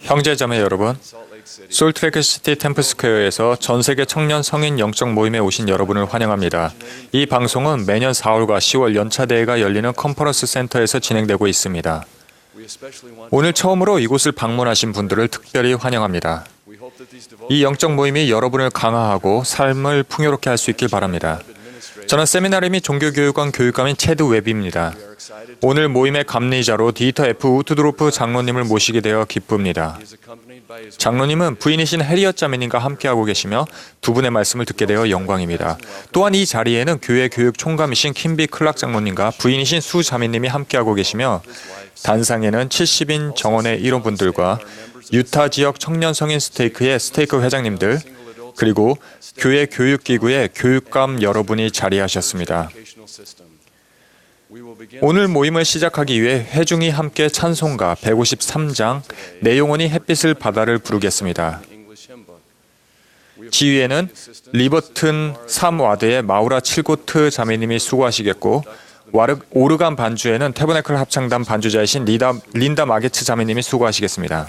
형제자매 여러분, 솔트레이크시티 템플스퀘어에서 전세계 청년 성인 영적 모임에 오신 여러분을 환영합니다. 이 방송은 매년 4월과 10월 연차 대회가 열리는 컨퍼런스 센터에서 진행되고 있습니다. 오늘 처음으로 이곳을 방문하신 분들을 특별히 환영합니다. 이 영적 모임이 여러분을 강화하고 삶을 풍요롭게 할 수 있길 바랍니다. 저는 세미나리 및 종교교육원 교육감인 체드 웹입니다. 오늘 모임의 감리자로 디터 F. 우트드로프 장로님을 모시게 되어 기쁩니다. 장로님은 부인이신 해리엇 자매님과 함께하고 계시며 두 분의 말씀을 듣게 되어 영광입니다. 또한 이 자리에는 교회 교육 총감이신 킴비 클락 장로님과 부인이신 수 자매님이 함께하고 계시며 단상에는 70인 정원의 일원분들과 유타 지역 청년 성인 스테이크의 스테이크 회장님들, 그리고 교회 교육기구의 교육감 여러분이 자리하셨습니다. 오늘 모임을 시작하기 위해 회중이 함께 찬송가 153장 내 영혼이 햇빛을 바다를 부르겠습니다. 지휘에는 리버튼 3와드의 마우라 칠고트 자매님이 수고하시겠고, 오르간 반주에는 태버네클 합창단 반주자이신 린다 마게츠 자매님이 수고하시겠습니다.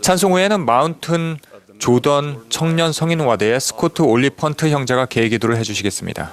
찬송 후에는 마운튼 조던 청년 성인와대의 스코트 올리펀트 형제가 계기도를 해주시겠습니다.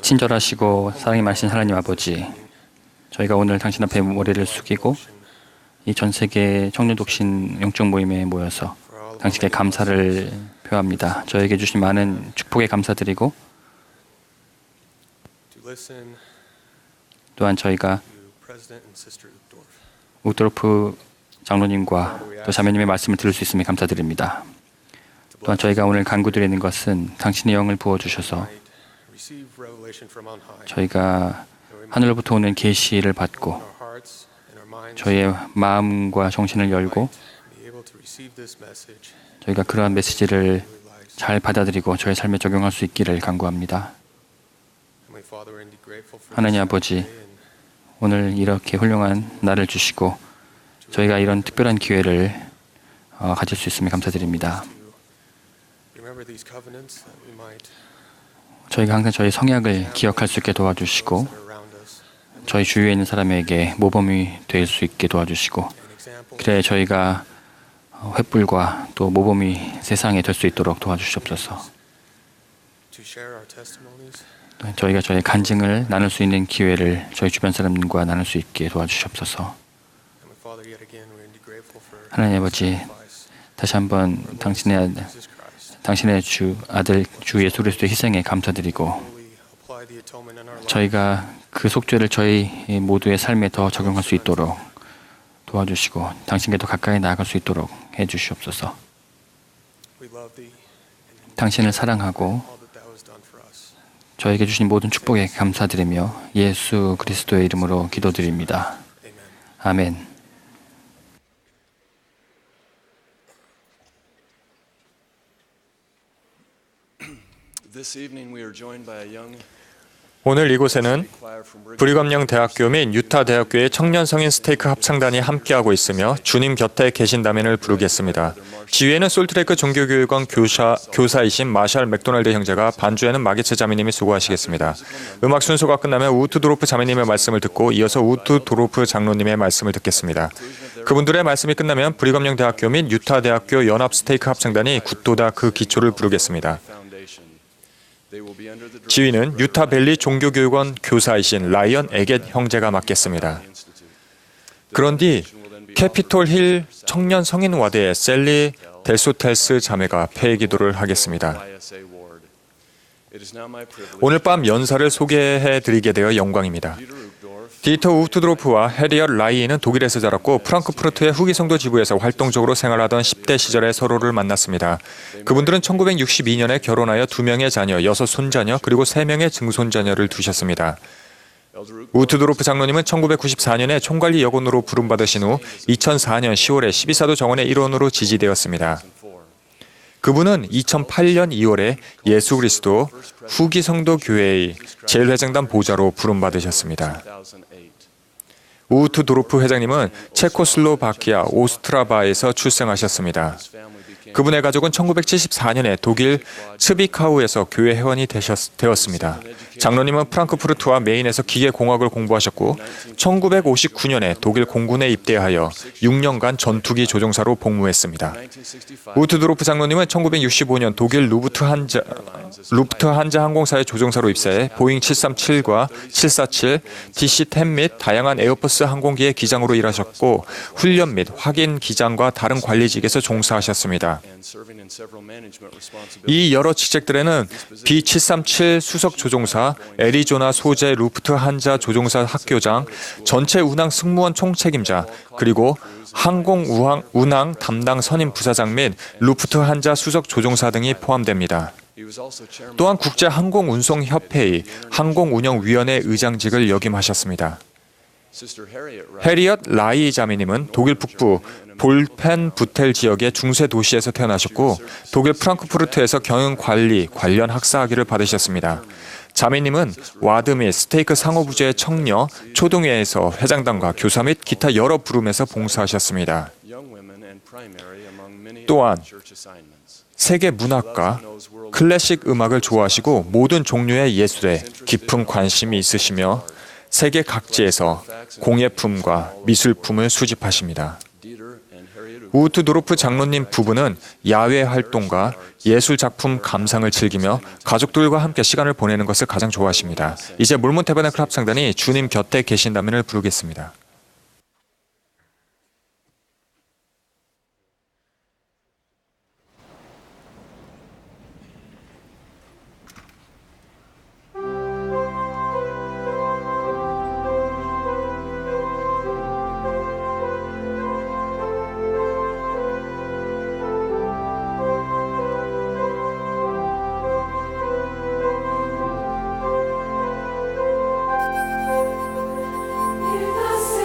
친절하시고 사랑이 많으신 하나님 아버지, 저희가 오늘 당신 앞에 머리를 숙이고 이 전 세계 청년 독신 영적 모임에 모여서 당신께 감사를 표합니다. 저에게 주신 많은 축복에 감사드리고 또한 저희가 우트로프 장로님과 또 자매님의 말씀을 들을 수 있음에 감사드립니다. 또한 저희가 오늘 간구드리는 것은 당신의 영을 부어주셔서 저희가 하늘로부터 오는 계시를 받고 저희의 마음과 정신을 열고 저희가 그러한 메시지를 잘 받아들이고 저의 삶에 적용할 수 있기를 간구합니다. 하나님 아버지, 오늘 이렇게 훌륭한 날을 주시고 저희가 이런 특별한 기회를 가질 수 있음에 감사드립니다. 저희가 항상 저희 성약을 기억할 수 있게 도와주시고 저희 주위에 있는 사람에게 모범이 될 수 있게 도와주시고 그래 저희가 횃불과 또 모범이 세상에 될 수 있도록 도와주시옵소서. 저희가 저희 간증을 나눌 수 있는 기회를 저희 주변 사람과 나눌 수 있게 도와주시옵소서. 하나님 아버지, 다시 한번 당신의 주 아들 주 예수 그리스도의 희생에 감사드리고 저희가 그 속죄를 저희 모두의 삶에 더 적용할 수 있도록 도와주시고 당신께 더 가까이 나아갈 수 있도록 해주시옵소서. 당신을 사랑하고 저에게 주신 모든 축복에 감사드리며 예수 그리스도의 이름으로 기도드립니다. 아멘. 오늘 이곳에는 브리검영 대학교 및 유타 대학교의 청년 성인 스테이크 합창단이 함께하고 있으며 주님 곁에 계신다면을 부르겠습니다. 지휘에는 솔트레이크 종교교육원 교사이신 마샬 맥도날드 형제가, 반주에는 마기츠 자매님이 수고하시겠습니다. 음악 순서가 끝나면 우트도로프 자매님의 말씀을 듣고 이어서 우트도로프 장로님의 말씀을 듣겠습니다. 그분들의 말씀이 끝나면 브리검영 대학교 및 유타 대학교 연합 스테이크 합창단이 굿도다 그 기초를 부르겠습니다. 지휘는 유타밸리 종교교육원 교사이신 라이언 에겟 형제가 맡겠습니다. 그런 뒤 캐피톨 힐 청년 성인 와드의 셀리 델소텔스 자매가 폐회 기도를 하겠습니다. 오늘 밤 연사를 소개해드리게 되어 영광입니다. 디터 우트드로프와 해리엇 라이는 독일에서 자랐고 프랑크푸르트의 후기 성도 지부에서 활동적으로 생활하던 10대 시절에 서로를 만났습니다. 그분들은 1962년에 결혼하여 2명의 자녀, 6 손자녀, 그리고 3명의 증손자녀를 두셨습니다. 우트드로프 장로님은 1994년에 총관리 여건으로 부름받으신 후 2004년 10월에 12사도 정원의 일원으로 지지되었습니다. 그분은 2008년 2월에 예수 그리스도 후기 성도 교회의 제1회장단 보좌로 부름받으셨습니다. 우트도로프 회장님은 체코슬로바키아 오스트라바에서 출생하셨습니다. 그분의 가족은 1974년에 독일 츠비카우에서 교회 회원이 되었습니다. 장로님은 프랑크푸르트와 메인에서 기계공학을 공부하셨고 1959년에 독일 공군에 입대하여 6년간 전투기 조종사로 복무했습니다. 우트도로프 장로님은 1965년 독일 루프트한자 항공사의 조종사로 입사해 보잉 737과 747, DC-10 및 다양한 에어버스 항공기의 기장으로 일하셨고 훈련 및 확인 기장과 다른 관리직에서 종사하셨습니다. 이 여러 직책들에는 B737 수석 조종사, 애리조나 소재 루프트한자 조종사 학교장, 전체 운항 승무원 총책임자, 그리고 항공 운항 담당 선임 부사장 및 루프트한자 수석 조종사 등이 포함됩니다. 또한 국제항공운송협회의 항공운영위원회 의장직을 역임하셨습니다. 해리엇 라이 자매님은 독일 북부 볼펜부텔 지역의 중세 도시에서 태어나셨고 독일 프랑크푸르트에서 경영관리 관련 학사학위를 받으셨습니다. 자매님은 와드 및 스테이크 상호부제의 청녀, 초동회에서 회장단과 교사 및 기타 여러 부름에서 봉사하셨습니다. 또한 세계 문학과 클래식 음악을 좋아하시고 모든 종류의 예술에 깊은 관심이 있으시며 세계 각지에서 공예품과 미술품을 수집하십니다. 우트도르프 장로님 부부는 야외 활동과 예술 작품 감상을 즐기며 가족들과 함께 시간을 보내는 것을 가장 좋아하십니다. 이제 몰몬 태버나클 합창단이 주님 곁에 계신다면을 부르겠습니다. Give us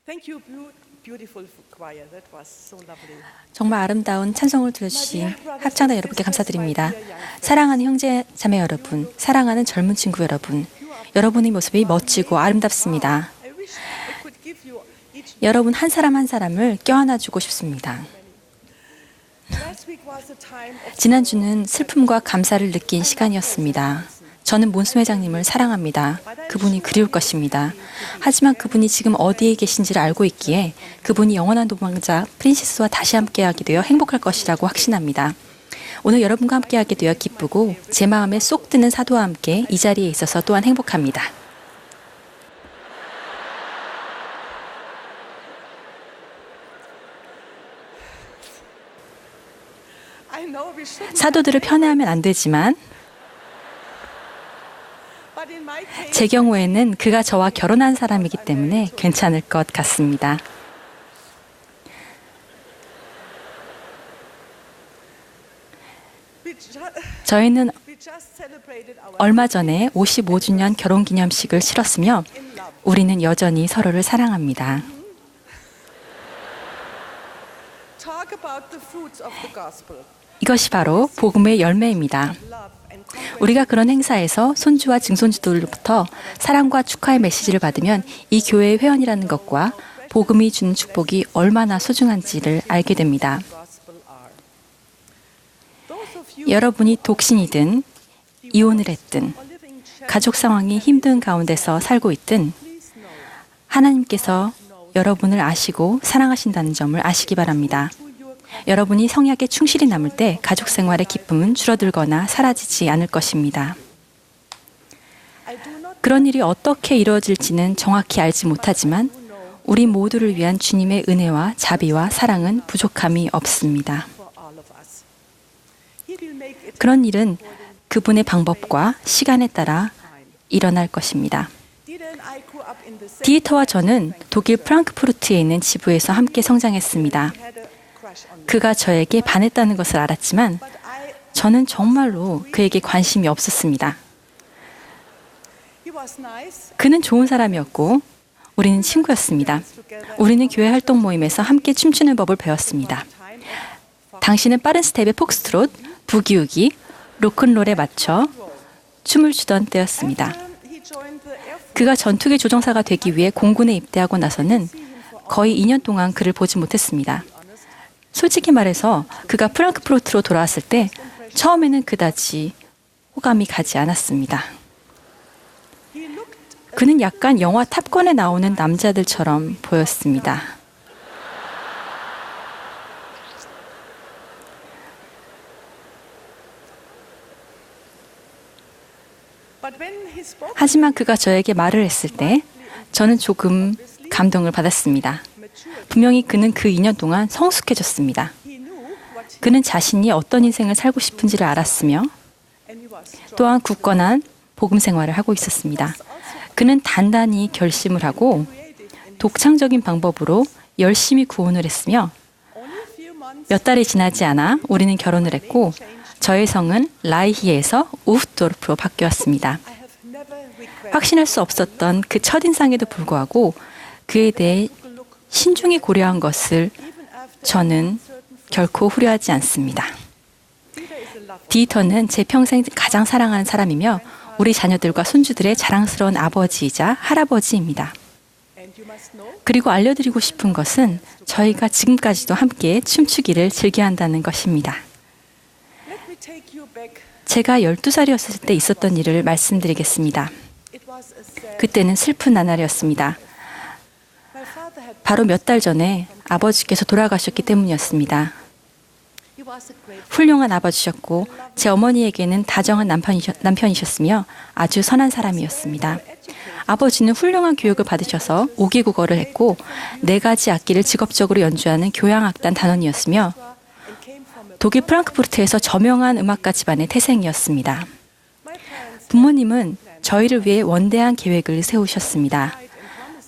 Thank you, beautiful choir. That was so lovely. 정말 아름다운 찬송을 들려주신 합창단 여러분께 감사드립니다. 사랑하는 형제 자매 여러분, 사랑하는 젊은 친구 여러분, 여러분의 모습이 멋지고 아름답습니다. I wish I could give you each. 여러분 한 사람 한 사람을 껴안아주고 싶습니다. Last week was a time of 지난주는 슬픔과 감사를 느낀 시간이었습니다. 저는 몬슨 회장님을 사랑합니다. 그분이 그리울 것입니다. 하지만 그분이 지금 어디에 계신지를 알고 있기에 그분이 영원한 도망자 프린세스와 다시 함께하게 되어 행복할 것이라고 확신합니다. 오늘 여러분과 함께하게 되어 기쁘고 제 마음에 쏙 드는 사도와 함께 이 자리에 있어서 또한 행복합니다. I know we shouldn't, 사도들을 편애하면 안 되지만 but in my case, 제 경우에는 그가 저와 결혼한 사람이기 때문에 괜찮을 것 같습니다. 저희는 we just celebrated our 얼마 전에 55주년 결혼기념식을 치렀으며 in love. 우리는 여전히 서로를 사랑합니다. Talk about the fruits of the gospel. 이것이 바로 복음의 열매입니다. Love and conquest. 우리가 그런 행사에서 손주와 증손주들로부터 사랑과 축하의 메시지를 받으면 이 교회의 회원이라는 것과 복음이 주는 축복이 얼마나 소중한지를 알게 됩니다. Gospel are. Those of you 여러분이 독신이든 이혼을 했든 who are living challenge, 가족 상황이 힘든 가운데서 살고 있든 please know 하나님께서 여러분을 아시고 사랑하신다는 점을 아시기 바랍니다. who you are. 여러분이 성약에 충실히 남을 때 가족 생활의 기쁨은 줄어들거나 사라지지 않을 것입니다. I do not 그런 일이 어떻게 이루어질지는 정확히 알지 못하지만 우리 모두를 위한 주님의 은혜와 자비와 사랑은 부족함이 없습니다. for all of us. He will make it 그런 일은 그분의 방법과 시간에 따라 일어날 것입니다. Dieter and I grew up in the same. 디에터와 저는 독일 프랑크푸르트에 있는 지부에서 함께 성장했습니다. Had a crush on me. 그가 저에게 반했다는 것을 알았지만 But I 저는 정말로 그에게 관심이 없었습니다. he was nice. 그는 좋은 사람이었고 우리는 친구였습니다. 우리는 교회 활동 모임에서 함께 춤추는 법을 배웠습니다. Time of 당신은 빠른 스텝의 폭스트롯, 부기우기, 로큰롤에 맞춰 춤을 추던 때였습니다. he joined the Air Force. 그가 전투기 조종사가 되기 위해 공군에 입대하고 나서는 거의 2년 동안 그를 보지 못했습니다. 솔직히 말해서 그가 프랑크푸르트로 돌아왔을 때 처음에는 그다지 호감이 가지 않았습니다. He looked 그는 약간 영화 탑건에 나오는 남자들처럼 보였습니다. but when he spoke 하지만 그가 저에게 말을 했을 때 저는 조금 감동을 받았습니다. 분명히 그는 그 2년 동안 성숙해졌습니다. he knew what he 그는 자신이 어떤 인생을 살고 싶은지를 알았으며 and he was strong. 또한 굳건한 복음 생활을 하고 있었습니다. 그는 단단히 결심을 하고 독창적인 방법으로 열심히 구원을 했으며 Only a few months 몇 달이 지나지 않아 우리는 결혼을 했고 저의 성은 라이히에서 우프도르프로 바뀌었습니다. I have never regretted 확신할 수 없었던 그 첫인상에도 불구하고 그에 대해 신중히 고려한 것을 even after 저는 결코 후회하지 않습니다. Dieter is a lover. 디터는 제 평생 가장 사랑하는 사람이며 우리 자녀들과 손주들의 자랑스러운 아버지이자 할아버지입니다. And you must know 그리고 알려드리고 싶은 것은 저희가 지금까지도 함께 춤추기를 즐겨한다는 것입니다. let me take you back. 제가 12살이었을 때 있었던 일을 말씀드리겠습니다. It was a sad 그때는 슬픈 나날이었습니다. my father had 바로 몇 달 전에 아버지께서 돌아가셨기 때문이었습니다. he was a great 훌륭한 아버지셨고 제 어머니에게는 다정한 남편이셨으며 아주 선한 사람이었습니다. 아버지는 훌륭한 교육을 받으셔서 5개 국어를 했고 4가지 악기를 직업적으로 연주하는 교향악단 단원이었으며 and came from a 독일 프랑크푸르트에서 저명한 음악가 집안의 태생이었습니다. my parents 부모님은 저희를 위해 원대한 계획을 세우셨습니다.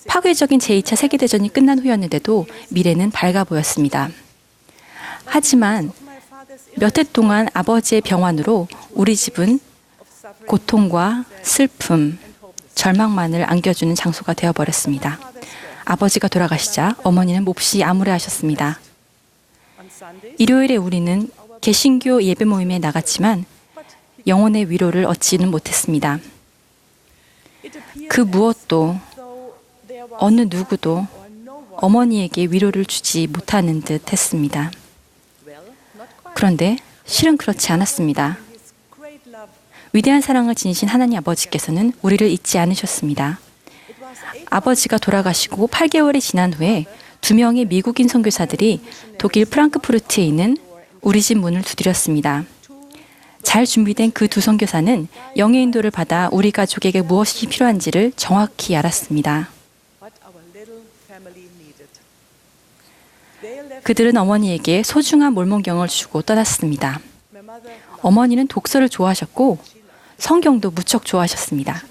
파괴적인 제2차 세계대전이 끝난 후였는데도 미래는 밝아 보였습니다. 하지만 my father's 몇 해 동안 아버지의 병환으로 우리 집은 고통과 슬픔, 절망만을 안겨주는 장소가 되어버렸습니다. 아버지가 돌아가시자 어머니는 몹시 암울해하셨습니다. On Sundays, 일요일에 우리는 개신교 예배 모임에 나갔지만 영혼의 위로를 얻지는 못했습니다. it appeared 그 무엇도 though there was 어느 누구도 or no one. 어머니에게 위로를 주지 못하는 듯 했습니다. Well, not quite. 그런데 실은 그렇지 않았습니다. His great love. 위대한 사랑을 지니신 하나님 아버지께서는 우리를 잊지 않으셨습니다. It was 8 아버지가 돌아가시고 8개월이 지난 후에 2명의 미국인 선교사들이 독일 프랑크푸르트에 있는 우리 집 문을 두드렸습니다. 잘 준비된 그 두 선교사는 영의 인도를 받아 우리 가족에게 무엇이 필요한지를 정확히 알았습니다. what our little family needed. They left 그들은 어머니에게 소중한 몰몬경을 주고 떠났습니다. my mother. 어머니는 독서를 좋아하셨고 성경도 무척 좋아하셨습니다.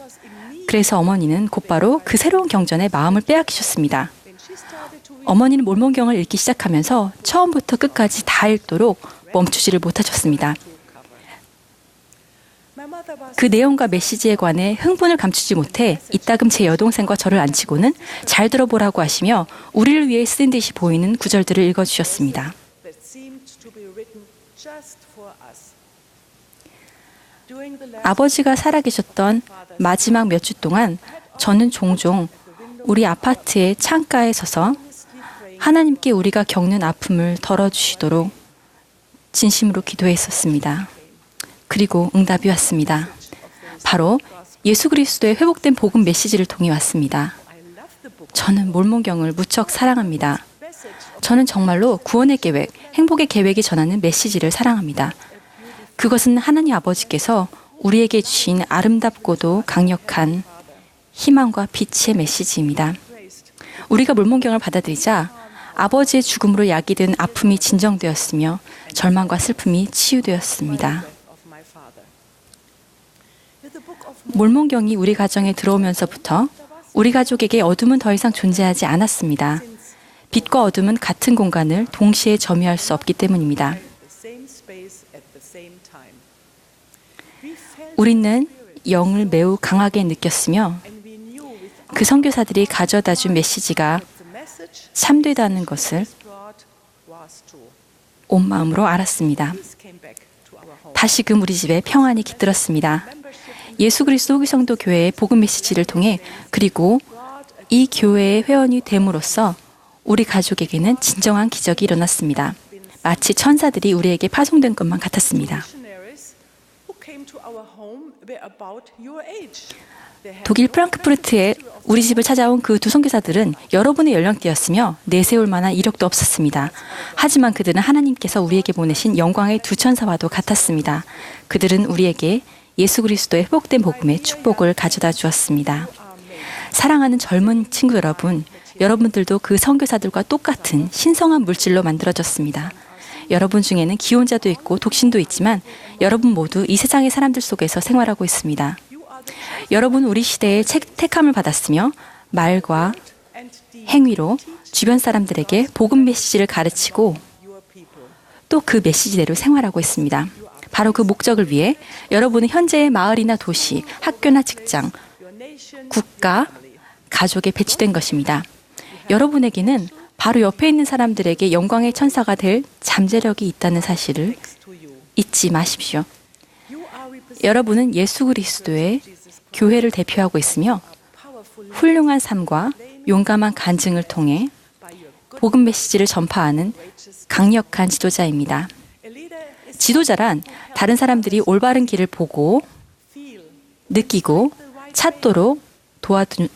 그래서 어머니는 곧바로 그 새로운 경전에 마음을 빼앗기셨습니다. When she started to read, 어머니는 몰몬경을 읽기 시작하면서 처음부터 끝까지 다 읽도록 멈추지를 못하셨습니다. my mother was 그 내용과 메시지에 관해 흥분을 감추지 못해 이따금 제 여동생과 저를 앉히고는 잘 들어보라고 하시며 우리를 위해 쓰인 듯이 보이는 구절들을 읽어주셨습니다. that seemed to be written just for us. During the last 아버지가 살아계셨던 마지막 몇 주 동안 저는 종종 우리 아파트의 창가에 서서 하나님께 우리가 겪는 아픔을 덜어주시도록 진심으로 기도했었습니다. 그리고 응답이 왔습니다. 바로 예수 그리스도의 회복된 복음 메시지를 통해 왔습니다. I love the book 저는 몰몬경을 무척 사랑합니다. message of 저는 정말로 구원의 계획, 행복의 계획이 전하는 메시지를 사랑합니다. 그것은 하나님 아버지께서 우리에게 주신 아름답고도 강력한 희망과 빛의 메시지입니다. Christ. 우리가 몰몬경을 받아들이자 아버지의 죽음으로 야기된 아픔이 진정되었으며 절망과 슬픔이 치유되었습니다. Of my father. With the book of 몰몬경이 우리 가정에 들어오면서부터 우리 가족에게 어둠은 더 이상 존재하지 않았습니다. 빛과 어둠은 같은 공간을 동시에 점유할 수 없기 때문입니다. the same space at the same time. We felt 우리는 영을 매우 강하게 느꼈으며 and we knew with 그 선교사들이 가져다 준 메시지가 the message 참되다는 것을 brought was true. 온 마음으로 알았습니다. Peace came back to our home. 다시금 우리 집에 평안이 깃들었습니다. 예수 그리스도 호기성도 교회의 복음 메시지를 통해 그리고 이 교회의 회원이 됨으로써 우리 가족에게는 진정한 기적이 일어났습니다. 마치 천사들이 우리에게 파송된 것만 같았습니다. Missionaries who came to our home were about your age. They had 독일 프랑크푸르트에 우리 집을 찾아온 그 두 선교사들은 여러분의 연령대였으며 내세울 만한 이력도 없었습니다. 하지만 그들은 하나님께서 우리에게 보내신 영광의 두 천사와도 같았습니다. 그들은 우리에게 예수 그리스도의 회복된 복음의 축복을 가져다 주었습니다. 사랑하는 젊은 친구 여러분, 여러분들도 그 선교사들과 똑같은 신성한 물질로 만들어졌습니다. 여러분 중에는 기혼자도 있고 독신도 있지만 여러분 모두 이 세상의 사람들 속에서 생활하고 있습니다. 여러분 우리 시대에 택함을 받았으며 말과 and deed 행위로 주변 사람들에게 복음 메시지를 가르치고 your people. 또 그 메시지대로 생활하고 있습니다. 바로 그 목적을 위해 여러분은 현재의 마을이나 도시, 학교나 직장, Your nation 국가, 가족에 배치된 것입니다. 여러분에게는 바로 옆에 있는 사람들에게 영광의 천사가 될 잠재력이 있다는 사실을 next to you. 잊지 마십시오. You are representing 여러분은 예수 그리스도의 교회를 대표하고 있으며 powerful 훌륭한 삶과 용감한 간증을 통해 by your good 복음 메시지를 전파하는 강력한 지도자입니다. a leader is 지도자란 다른 사람들이 올바른 길을 보고 feel 느끼고 찾도록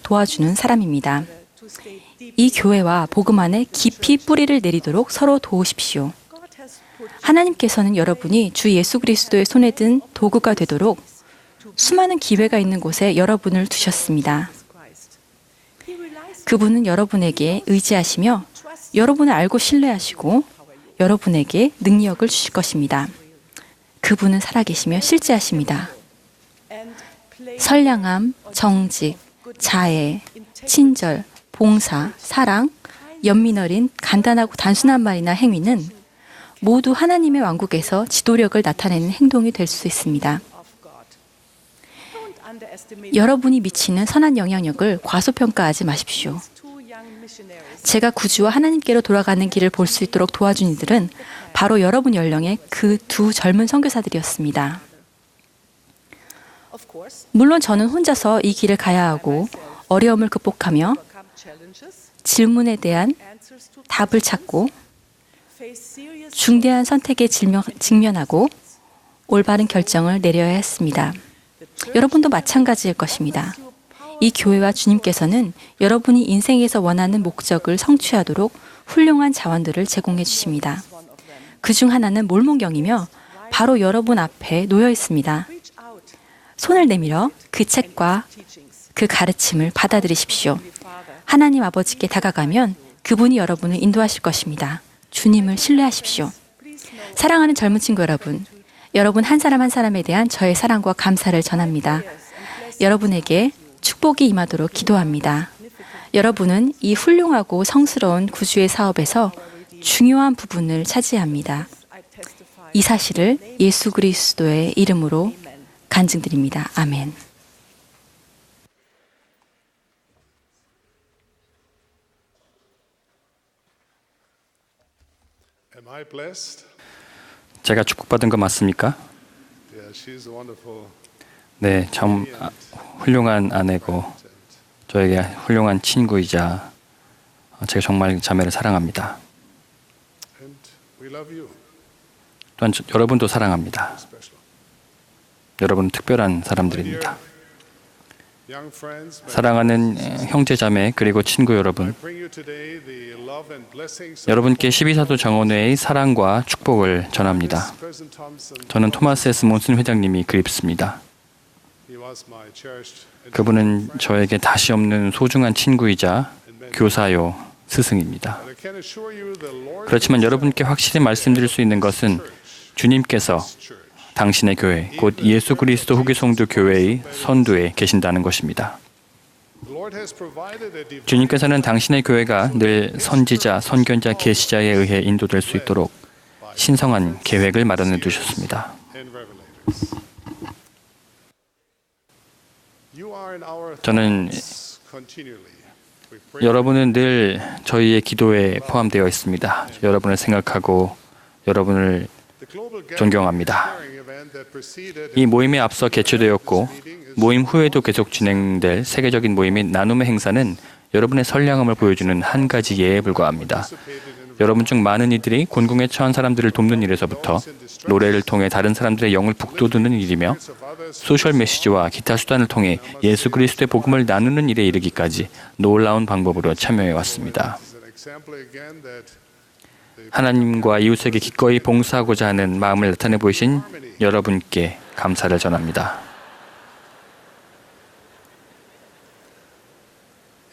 도와주는 사람입니다. to stay deep. 이 교회와 복음 안에 깊이 뿌리를 내리도록 서로 도우십시오. God has put 하나님께서는 여러분이 주 예수 그리스도의 손에 든 도구가 되도록 수많은 기회가 있는 곳에 여러분을 두셨습니다. Christ. He relies 그분은 여러분에게 의지하시며 여러분을 알고 신뢰하시고 여러분에게 능력을 주실 것입니다. 그분은 살아계시며 실제하십니다. and play 선량함, 정직, 자애, 친절, 봉사, 사랑, 연민 어린 간단하고 단순한 말이나 행위는 모두 하나님의 왕국에서 지도력을 나타내는 행동이 될 수 있습니다. of God. Don't underestimate 여러분이 미치는 선한 영향력을 과소평가하지 마십시오. two young 제가 구주와 하나님께로 돌아가는 길을 볼 수 있도록 도와준 이들은 바로 여러분 연령의 그 두 젊은 선교사들이었습니다. 물론 저는 혼자서 이 길을 가야 하고 어려움을 극복하며 질문에 대한 답을 찾고 중대한 선택에 직면하고 올바른 결정을 내려야 했습니다. 여러분도 마찬가지일 것입니다. 이 교회와 주님께서는 여러분이 인생에서 원하는 목적을 성취하도록 훌륭한 자원들을 제공해 주십니다. 그 중 하나는 몰몬경이며 바로 여러분 앞에 놓여 있습니다. 손을 내밀어 그 책과 그 가르침을 받아들이십시오. 하나님 아버지께 다가가면 그분이 여러분을 인도하실 것입니다. 주님을 신뢰하십시오. 사랑하는 젊은 친구 여러분, 여러분 한 사람 한 사람에 대한 저의 사랑과 감사를 전합니다. 여러분에게 축복이 임하도록 기도합니다. 여러분은 이 훌륭하고 성스러운 구주의 사업에서 중요한 부분을 차지합니다. 이 사실을 예수 그리스도의 이름으로 간증드립니다. 아멘. Am I blessed? 제가 축복받은 거 맞습니까? Yeah, she's a wonderful. 네, 참 훌륭한 아내고 저에게 훌륭한 친구이자 제가 정말 자매를 사랑합니다. And we love you. 또한 여러분도 사랑합니다. Special. 여러분은 특별한 사람들입니다. Young friends, may 사랑하는 형제 자매 그리고 친구 여러분, I bring you today the love and blessings of 여러분께 12사도 정원회의 사랑과 축복을 전합니다. President Thompson. 저는 토마스 S. 몬슨 회장님이 그립습니다. He was my cherished and 그분은 저에게 다시 없는 소중한 친구이자 교사요 스승입니다. I can assure you the Lord 그렇지만 여러분께 확실히 말씀드릴 수 있는 것은 주님께서 Church. 당신의 교회, 곧 예수 그리스도 후기 성도 교회의 선두에 계신다는 것입니다. The Lord has provided a divine 주님께서는 당신의 교회가 늘 선지자, 선견자, 계시자에 의해 인도될 수 있도록 신성한 계획을 마련해 두셨습니다. and revelators. You are in our 저는 thoughts continually. We pray 여러분은 늘 저희의 기도에 포함되어 있습니다. 여러분을 생각하고 여러분을 the global 존경합니다. gathering event that preceded 이 모임에 앞서 개최되었고 모임 후에도 계속 진행될 세계적인 모임인 나눔의 행사는 여러분의 선량함을 보여주는 한 가지 예에 불과합니다. 여러분 중 많은 이들이 곤궁에 처한 사람들을 돕는 일에서부터 노래를 통해 다른 사람들의 영을 북돋우는 일이며 소셜 메시지와 기타 수단을 통해 예수 그리스도의 복음을 나누는 일에 이르기까지 놀라운 방법으로 참여해 왔습니다. is an example again that 하나님과 이웃에게 기꺼이 봉사하고자 하는 마음을 나타내 보이신 여러분께 감사를 전합니다.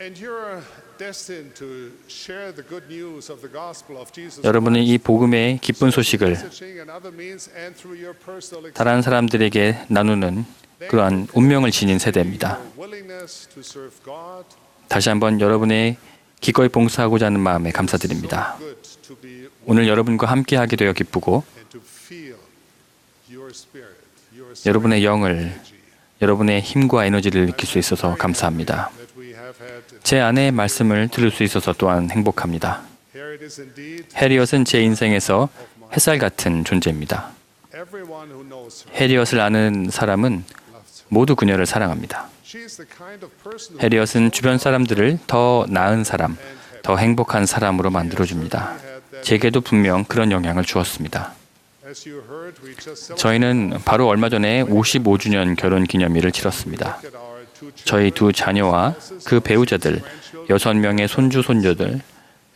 and you're destined to share the good news of the gospel of Jesus 여러분은 이 복음의 기쁜 소식을 messaging and other means and through your personal 다른 사람들에게 나누는 그러한 운명을 지닌 세대입니다. willingness to serve God. 다시 한번 여러분의 기꺼이 봉사하고자 하는 마음에 감사드립니다. Good to be 오늘 여러분과 함께하게 되어 기쁘고 and to feel your spirit, your 여러분의 영을, 여러분의 힘과 에너지를 느낄 수 있어서 감사합니다. that we have had. 제 아내의 말씀을 들을 수 있어서 또한 행복합니다. Here it is indeed. 해리엇은 제 인생에서 햇살 같은 존재입니다. Everyone who knows her 해리엇을 아는 사람은 loves her. 모두 그녀를 사랑합니다. She is the kind of person who 해리엇은 주변 사람들을 더 나은 사람, 더 행복한 사람으로 만들어줍니다. 제게도 분명 그런 영향을 주었습니다. as you heard, we just 저희는 바로 얼마 전에 55주년 결혼 기념일을 치렀습니다. celebrated our two 저희 두 자녀와 그 배우자들, 6명의 손주, 손녀들,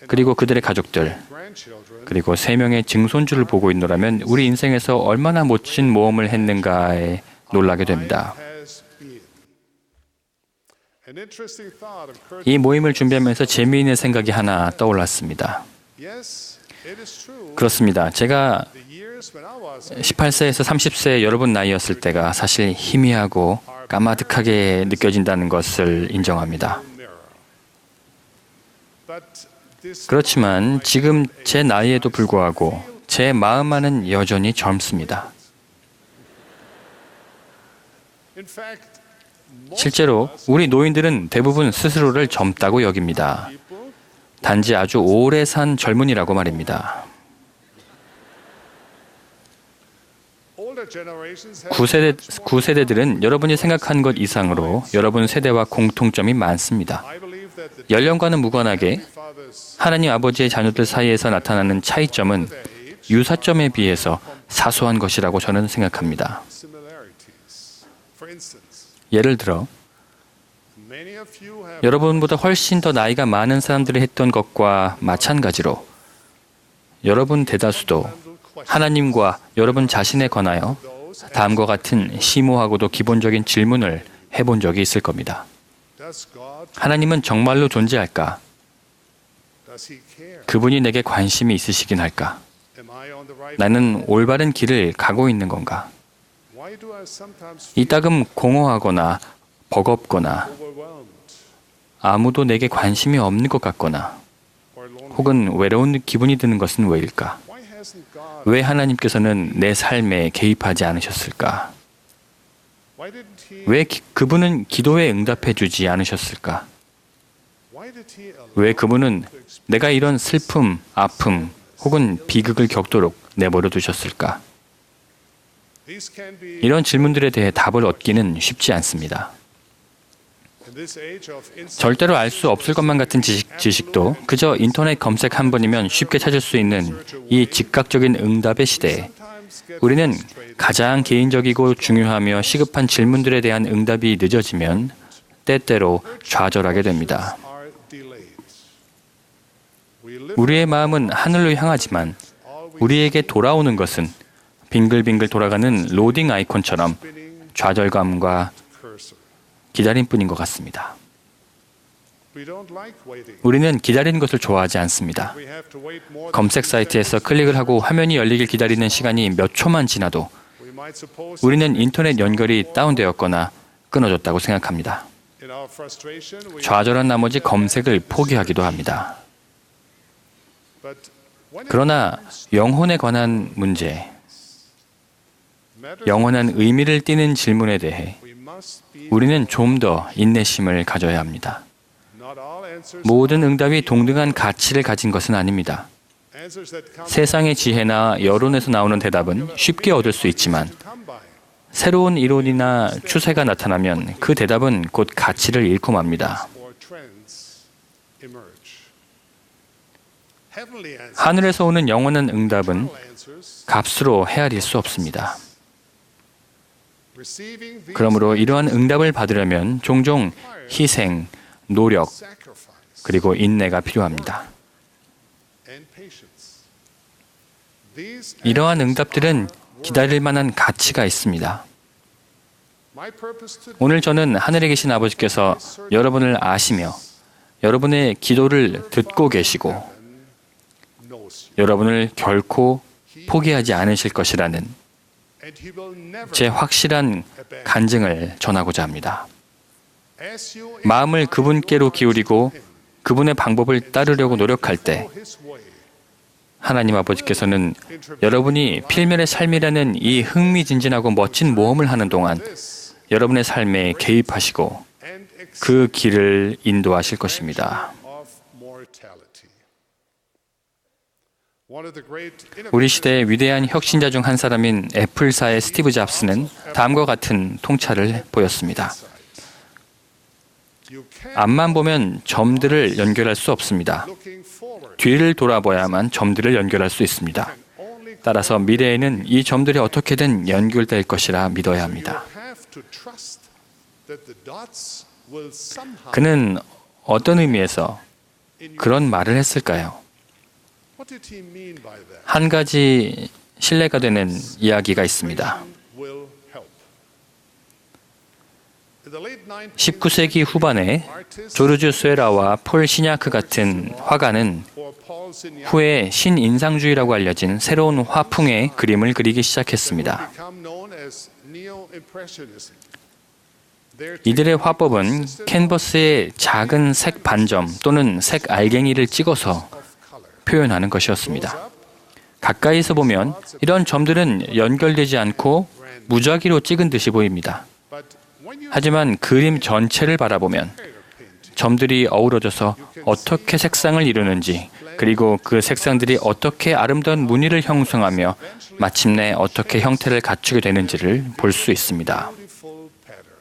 그리고 그들의 가족들, grandchildren. 그리고 3명의 증손주를 보고 있노라면 우리 인생에서 얼마나 멋진 모험을 했는가에 놀라게 됩니다. Has been. An interesting thought occurred. 이 모임을 준비하면서 재미있는 생각이 하나 떠올랐습니다. Yes, it is true. 그렇습니다. 제가 The years when I was 18세에서 30세 여러분 나이였을 때가 사실 희미하고 까마득하게 느껴진다는 것을 인정합니다. mirror. But this 그렇지만 지금 제 나이에도 불구하고 제 마음만은 여전히 젊습니다. in fact, most 실제로 우리 노인들은 대부분 스스로를 젊다고 여깁니다. people 단지 아주 오래 산 젊은이라고 말입니다. Older generations have 9세대들은 여러분이 생각한 것 이상으로 여러분 세대와 공통점이 많습니다. I believe that the 연령과는 무관하게 fathers 하나님 아버지의 자녀들 사이에서 나타나는 차이점은 유사점에 비해서 사소한 것이라고 저는 생각합니다. similarities. For instance, 예를 들어 many of you have 여러분보다 훨씬 더 나이가 많은 사람들이 했던 것과 마찬가지로 여러분 대다수도 하나님과 여러분 자신에 관하여 다음과 같은 심오하고도 기본적인 질문을 해본 적이 있을 겁니다. does God 하나님은 정말로 존재할까? does he care? 그분이 내게 관심이 있으시긴 할까? Am I on the right? 나는 올바른 길을 가고 있는 건가? Why do I sometimes 이따금 공허하거나 버겁거나 overwhelmed 아무도 내게 관심이 없는 것 같거나 or lonely? 혹은 외로운 기분이 드는 것은 왜일까? Why hasn't God? 왜 하나님께서는 내 삶에 개입하지 않으셨을까? Why didn't he? 왜 그분은 기도에 응답해 주지 않으셨을까? Why did he allow 왜 그분은 내가 이런 슬픔, 아픔 혹은 비극을 겪도록 내버려 두셨을까? these can be 이런 질문들에 대해 답을 얻기는 쉽지 않습니다. in this age of instant 절대로 알 수 없을 것만 같은 지식도 그저 인터넷 검색 한 번이면 쉽게 찾을 수 있는 이 즉각적인 응답의 시대에 sometimes get 우리는 가장 개인적이고 중요하며 시급한 질문들에 대한 응답이 늦어지면 때때로 좌절하게 됩니다. are delayed. We live 우리의 마음은 하늘로 향하지만 우리에게 돌아오는 것은 빙글빙글 돌아가는 로딩 아이콘처럼 좌절감과 cursor. 기다림뿐인 것 같습니다. We don't like waiting. 우리는 기다리는 것을 좋아하지 않습니다. We have to wait more than 검색 사이트에서 클릭을 하고 화면이 열리길 기다리는 시간이 몇 초만 지나도 we might suppose. 우리는 인터넷 연결이 다운되었거나 끊어졌다고 생각합니다. In our frustration, we 좌절한 나머지 검색을 포기하기도 합니다. but when it 그러나 영혼에 관한 문제, matters, 영원한 의미를 띠는 질문에 대해 we must be 우리는 좀 더 인내심을 가져야 합니다. not all answers. 모든 응답이 동등한 가치를 가진 것은 아닙니다. Answers that come 세상의 지혜나 여론에서 나오는 대답은 쉽게 얻을 수 있지만 come by. 새로운 이론이나 추세가 나타나면 그 대답은 곧 가치를 잃고 맙니다. Or trends emerge. Heavenly answers, 하늘에서 오는 영원한 응답은 answers, 값으로 헤아릴 수 없습니다. receiving these 그러므로 이러한 응답을 받으려면 종종 희생, 노력, sacrifice 그리고 인내가 필요합니다. and patience. These 이러한 응답들은 기다릴 만한 가치가 있습니다. my purpose to 오늘 저는 하늘에 계신 아버지께서 여러분을 아시며 여러분의 기도를 듣고 계시고 knows you, 여러분을 결코 포기하지 않으실 것이라는 and he will never 제 확실한 간증을 전하고자 합니다. as you 마음을 그분께로 기울이고 그분의 방법을 따르려고 노력할 때 his way. 하나님 아버지께서는 여러분이 필면의 삶이라는 이 흥미진진하고 멋진 모험을 하는 동안 여러분의 삶에 개입하시고 And 그 길을 인도하실 것입니다. of mortality. One of the great 우리 시대의 위대한 혁신자 중 한 사람인 애플사의 스티브 잡스는 다음과 같은 통찰을 보였습니다. you can't 앞만 보면 점들을 연결할 수 없습니다. looking forward 뒤를 돌아봐야만 점들을 연결할 수 있습니다. only 따라서 미래에는 이 점들이 어떻게든 연결될 것이라 믿어야 합니다. have to trust that the dots will somehow. 그는 어떤 의미에서 그런 말을 했을까요? What did he mean by that? 한 가지 신뢰가 되는 이야기가 있습니다. Will help. In the late 19세기 후반에 조르주 스웨라와 폴 시냐크 같은 화가는 or Paul's in 후에 신인상주의라고 알려진 새로운 화풍의 그림을 그리기 시작했습니다. become known as neo-impressionism. Their 이들의 화법은 캔버스에 작은 색 반점 또는 색 알갱이를 찍어서 표현하는 것이었습니다. 가까이서 보면 이런 점들은 연결되지 않고 무작위로 찍은 듯이 보입니다. but when you 하지만 그림 전체를 바라보면 점들이 어우러져서 어떻게 색상을 이루는지, 그리고 그 색상들이 어떻게 아름다운 무늬를 형성하며 마침내 어떻게 형태를 갖추게 되는지를 볼 수 있습니다. beautiful pattern.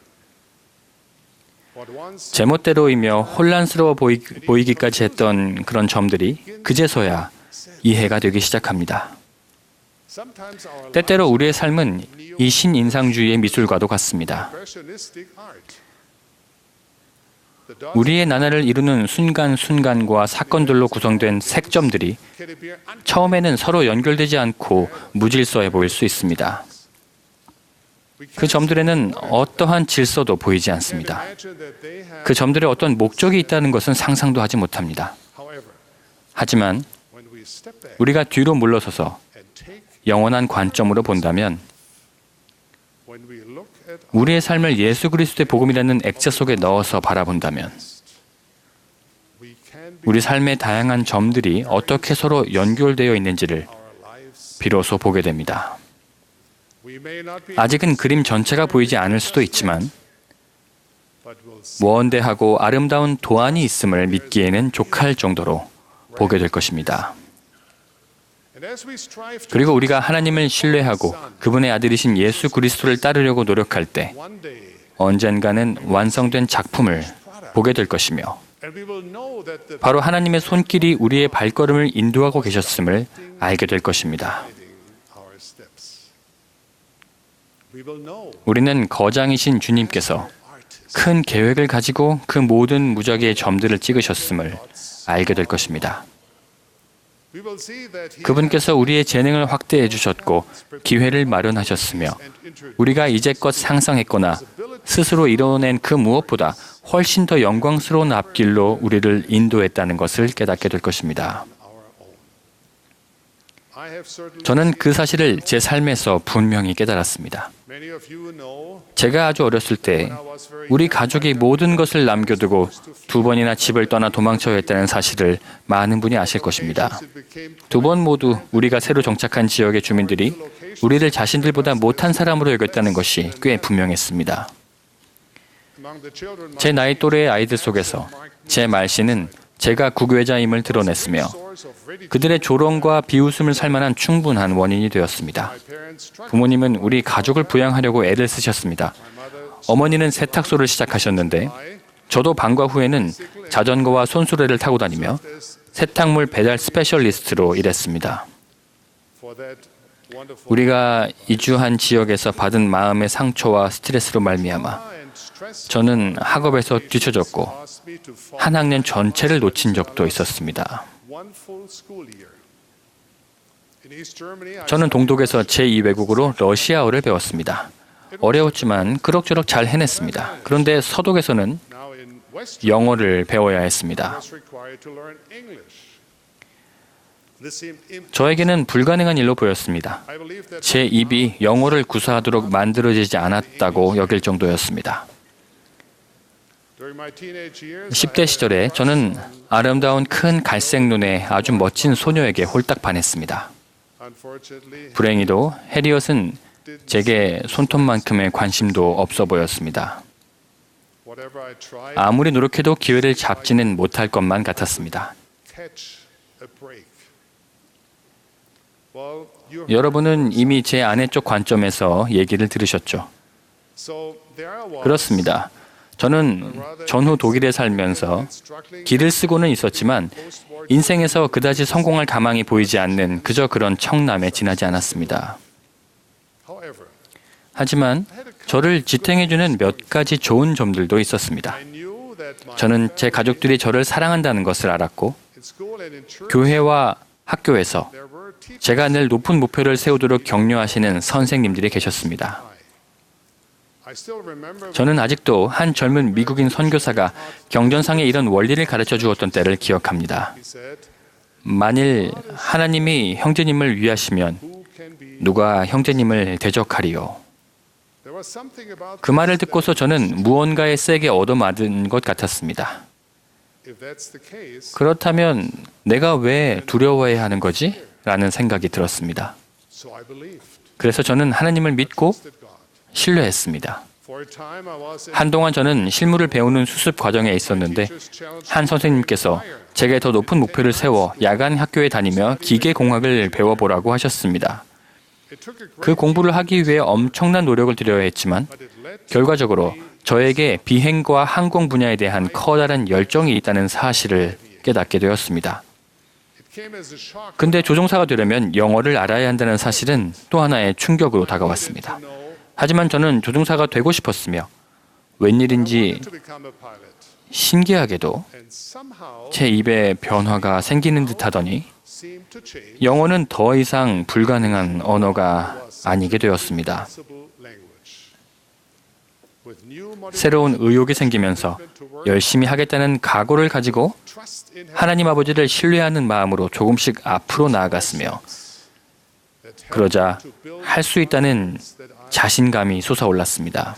What once 제멋대로이며 혼란스러워 보이기까지 했던 그런 점들이 그제서야 이해가 되기 시작합니다. sometimes our 때때로 우리의 삶은 이 신인상주의의 미술과도 같습니다. impressionistic art. The dots 우리의 나날을 이루는 순간순간과 사건들로 구성된 색점들이 can appear 처음에는 서로 연결되지 않고 무질서해 보일 수 있습니다. 그 점들에는 어떠한 질서도 보이지 않습니다. imagine that they have. 그 점들에 어떤 목적이 있다는 것은 상상도 하지 못합니다. However, 하지만 when we step back 우리가 뒤로 물러서서 and take, 영원한 관점으로 본다면 when we look at 우리의 삶을 예수 그리스도의 복음이라는 액자 속에 넣어서 바라본다면 we can be 우리 삶의 다양한 점들이 어떻게 서로 연결되어 있는지를 our lives. 비로소 보게 됩니다. We may not be 아직은 그림 전체가 보이지 않을 수도 있지만 but we'll see. 원대하고 아름다운 도안이 있음을 믿기에는 족할 정도로 보게 될 것입니다. And as we strive to 그리고 우리가 하나님을 신뢰하고 그분의 아들이신 예수 그리스도를 따르려고 노력할 때 one day, 언젠가는 완성된 작품을 보게 될 것이며 and we will know that the 바로 하나님의 손길이 우리의 발걸음을 인도하고 계셨음을 알게 될 것입니다. guiding our steps. We will know 우리는 거장이신 주님께서 artists. 큰 계획을 가지고 그 모든 무작위의 점들을 찍으셨음을 알게 될 것입니다. We will see that he 그분께서 우리의 재능을 확대해 주셨고 기회를 마련하셨으며 and introduced 우리가 이제껏 상상했거나 스스로 이뤄낸 그 무엇보다 훨씬 더 영광스러운 앞길로 우리를 인도했다는 것을 깨닫게 될 것입니다. our own. I have certainly 저는 그 사실을 제 삶에서 분명히 깨달았습니다. many of you know 제가 아주 어렸을 때 I was very 우리 가족이 모든 것을 남겨두고 2번이나 집을 떠나 도망쳐야 했다는 사실을 많은 분이 아실 것입니다. it became 2번 모두 우리가 새로 정착한 지역의 주민들이 우리를 자신들보다 못한 사람으로 여겼다는 것이 꽤 분명했습니다. among the children 제 나이 또래의 아이들 속에서 제 말씨는 제가 국외자임을 드러냈으며 source of ridicule. 그들의 조롱과 비웃음을 살 만한 충분한 원인이 되었습니다. My parents tried. 부모님은 우리 가족을 부양하려고 애를 쓰셨습니다. 어머니는 세탁소를 시작하셨는데 저도 방과 후에는 자전거와 손수레를 타고 다니며 세탁물 배달 스페셜리스트로 일했습니다. for that wonderful 우리가 이주한 지역에서 받은 마음의 상처와 스트레스로 말미암아 and stress 저는 학업에서 뒤처졌고 caused me to fall 한 학년 전체를 놓친 적도 있었습니다. one full school year. In East Germany, I 저는 동독에서 제2외국어로 러시아어를 배웠습니다. 어려웠지만 그럭저럭 잘 해냈습니다. 그런데 서독에서는 now in West 영어를 배워야 했습니다. was required to learn English. This seemed 저에게는 불가능한 일로 보였습니다. I believe that 제 입이 영어를 구사하도록 만들어지지 않았다고 여길 정도였습니다. during my teenage years, 10대 시절에 저는 아름다운 큰 갈색 눈의 아주 멋진 소녀에게 홀딱 반했습니다. unfortunately, 불행히도 해리엇은 제게 손톱만큼의 관심도 없어 보였습니다. whatever I tried, 아무리 노력해도 기회를 잡지는 못할 것만 같았습니다. catch a break. Well, you 여러분은 이미 제 아내 쪽 관점에서 얘기를 들으셨죠. so there I was. 그렇습니다. 저는 전후 독일에 살면서 길을 쓰고는 있었지만 인생에서 그다지 성공할 가망이 보이지 않는 그저 그런 청남에 지나지 않았습니다. However, 하지만 저를 지탱해주는 몇 가지 좋은 점들도 있었습니다. I knew that my 저는 제 가족들이 저를 사랑한다는 것을 알았고 in school and in church 교회와 학교에서 there were teachers 제가 늘 높은 목표를 세우도록 격려하시는 선생님들이 계셨습니다. I still remember 저는 아직도 한 젊은 미국인 선교사가 경전상의 이런 원리를 가르쳐 주었던 때를 기억합니다. he said, 만일 하나님이 형제님을 위하시면 who can be 누가 형제님을 대적하리요. there was something about 그 말을 듣고서 저는 무언가에 세게 얻어맞은 것 같았습니다. if that's the case, 그렇다면 내가 왜 두려워해야 하는 거지? 라는 생각이 들었습니다. so I believed 그래서 저는 하나님을 믿고 that God 신뢰했습니다. For a time I was in 한동안 저는 실무를 배우는 수습 과정에 있었는데 한 선생님께서 제게 더 높은 목표를 세워 야간 학교에 다니며 기계공학을 배워보라고 하셨습니다. it took a great 그 공부를 하기 위해 엄청난 노력을 들여야 했지만 but it led to 결과적으로 저에게 비행과 항공 분야에 대한 커다란 열정이 있다는 사실을 깨닫게 되었습니다. it came as a shock 근데 조종사가 되려면 영어를 알아야 한다는 사실은 또 하나의 충격으로 다가왔습니다. to know 하지만 저는 조종사가 되고 싶었으며 웬일인지 to become a pilot. 신기하게도 And somehow 제 입에 변화가 생기는 듯 하더니 seemed to change 영어는 더 이상 불가능한 언어가 아니게 되었습니다. possible language. With new 새로운 의욕이 생기면서 열심히 하겠다는 각오를 가지고 trust in 하나님 아버지를 신뢰하는 마음으로 조금씩 앞으로 나아갔으며 그러자 할 수 있다는 자신감이 솟아올랐습니다.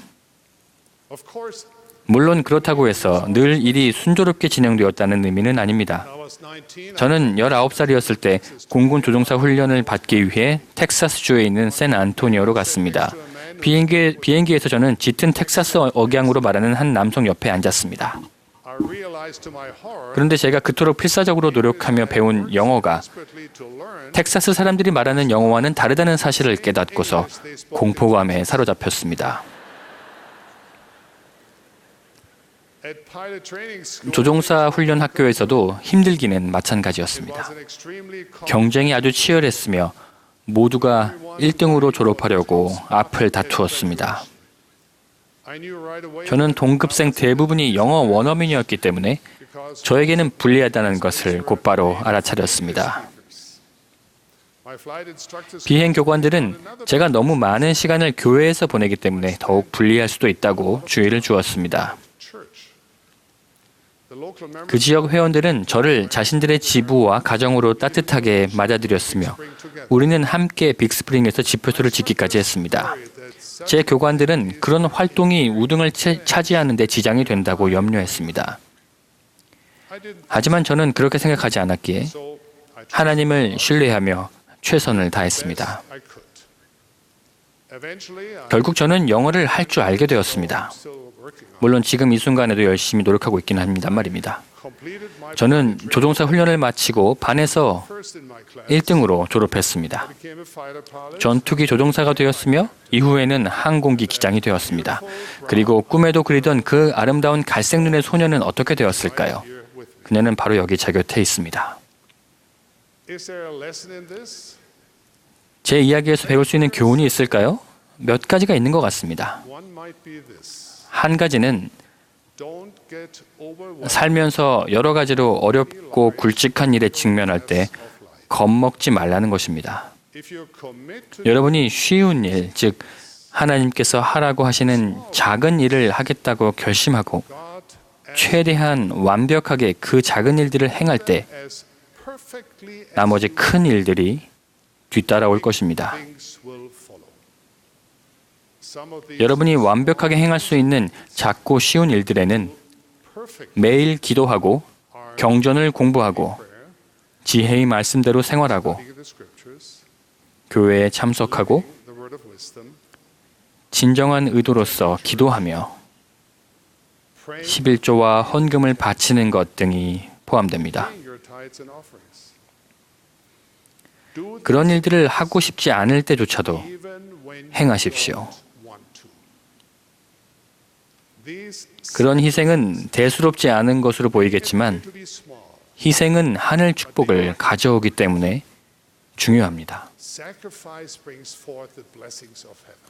Of course, 물론 그렇다고 해서 늘 일이 순조롭게 진행되었다는 의미는 아닙니다. I was 19. 저는 19살이었을 때 공군 조종사 훈련을 받기 위해 텍사스주에 있는 샌안토니오로 갔습니다. 비행기에서 저는 짙은 텍사스 억양으로 말하는 한 남성 옆에 앉았습니다. I realized to my horror 그런데 제가 그토록 필사적으로 노력하며 배운 영어가 desperately to learn 텍사스 사람들이 말하는 영어와는 다르다는 사실을 깨닫고서 공포감에 사로잡혔습니다. at pilot training school. 조종사 훈련 학교에서도 힘들기는 It 마찬가지였습니다. was an extremely 경쟁이 아주 치열했으며 모두가 1등으로 졸업하려고 앞을 다투었습니다. I knew right away 저는 동급생 대부분이 영어 원어민이었기 때문에 because 저에게는 불리하다는 것을 곧바로 알아차렸습니다. my flight instructors 비행 교관들은 제가 너무 많은 시간을 교회에서 보내기 때문에 더욱 불리할 수도 있다고 주의를 주었습니다. church. The local members 그 지역 회원들은 저를 자신들의 지부와 가정으로 따뜻하게 맞아들였으며 우리는 함께 빅스프링에서 집회소를 짓기까지 했습니다. 제 교관들은 그런 활동이 우등을 차지하는 데 지장이 된다고 염려했습니다. I didn't 하지만 저는 그렇게 생각하지 않았기에 so I tried 하나님을 신뢰하며 최선을 다했습니다. I could. Eventually I 결국 저는 영어를 할 줄 알게 되었습니다. still working on 물론 지금 이 순간에도 열심히 노력하고 있긴 합니다 말입니다. completed my 저는 조종사 훈련을 마치고 반에서 first in my class 1등으로 졸업했습니다. became a fighter pilot. 전투기 조종사가 되었으며 이후에는 항공기 기장이 되었습니다. 그리고 꿈에도 그리던 그 아름다운 갈색 눈의 소녀는 어떻게 되었을까요? Here with me. 그녀는 바로 여기 제 곁에 있습니다. Is there a lesson in this? 제 이야기에서 배울 수 있는 교훈이 있을까요? 몇 가지가 있는 것 같습니다. One might be this. 한 가지는 Don't get overwhelmed 살면서 여러 가지로 어렵고 굵직한 일에 직면할 때 of life. 겁먹지 말라는 것입니다. If you commit to 여러분이 쉬운 일, 즉 하나님께서 하라고 하시는 작은 일을 하겠다고 결심하고 God 최대한 완벽하게 그 작은 일들을 행할 때 as perfectly as 나머지 큰 일들이 뒤따라올 것입니다. things will follow. Some of these 여러분이 완벽하게 행할 수 있는 작고 쉬운 일들에는 perfect 매일 기도하고 경전을 공부하고 prayer, 지혜의 말씀대로 생활하고 reading the scriptures, 교회에 참석하고 the word of wisdom, 진정한 의도로서 기도하며 praying, 11조와 헌금을 바치는 것 등이 포함됩니다. paying your tithes and offerings. Do 그런 일들을 하고 싶지 않을 때조차도 even when you 행하십시오. don't want to. These 그런 희생은 대수롭지 않은 것으로 보이겠지만 to be small. 희생은 하늘 축복을 가져오기 때문에 중요합니다. Sacrifice brings forth the blessings of heaven.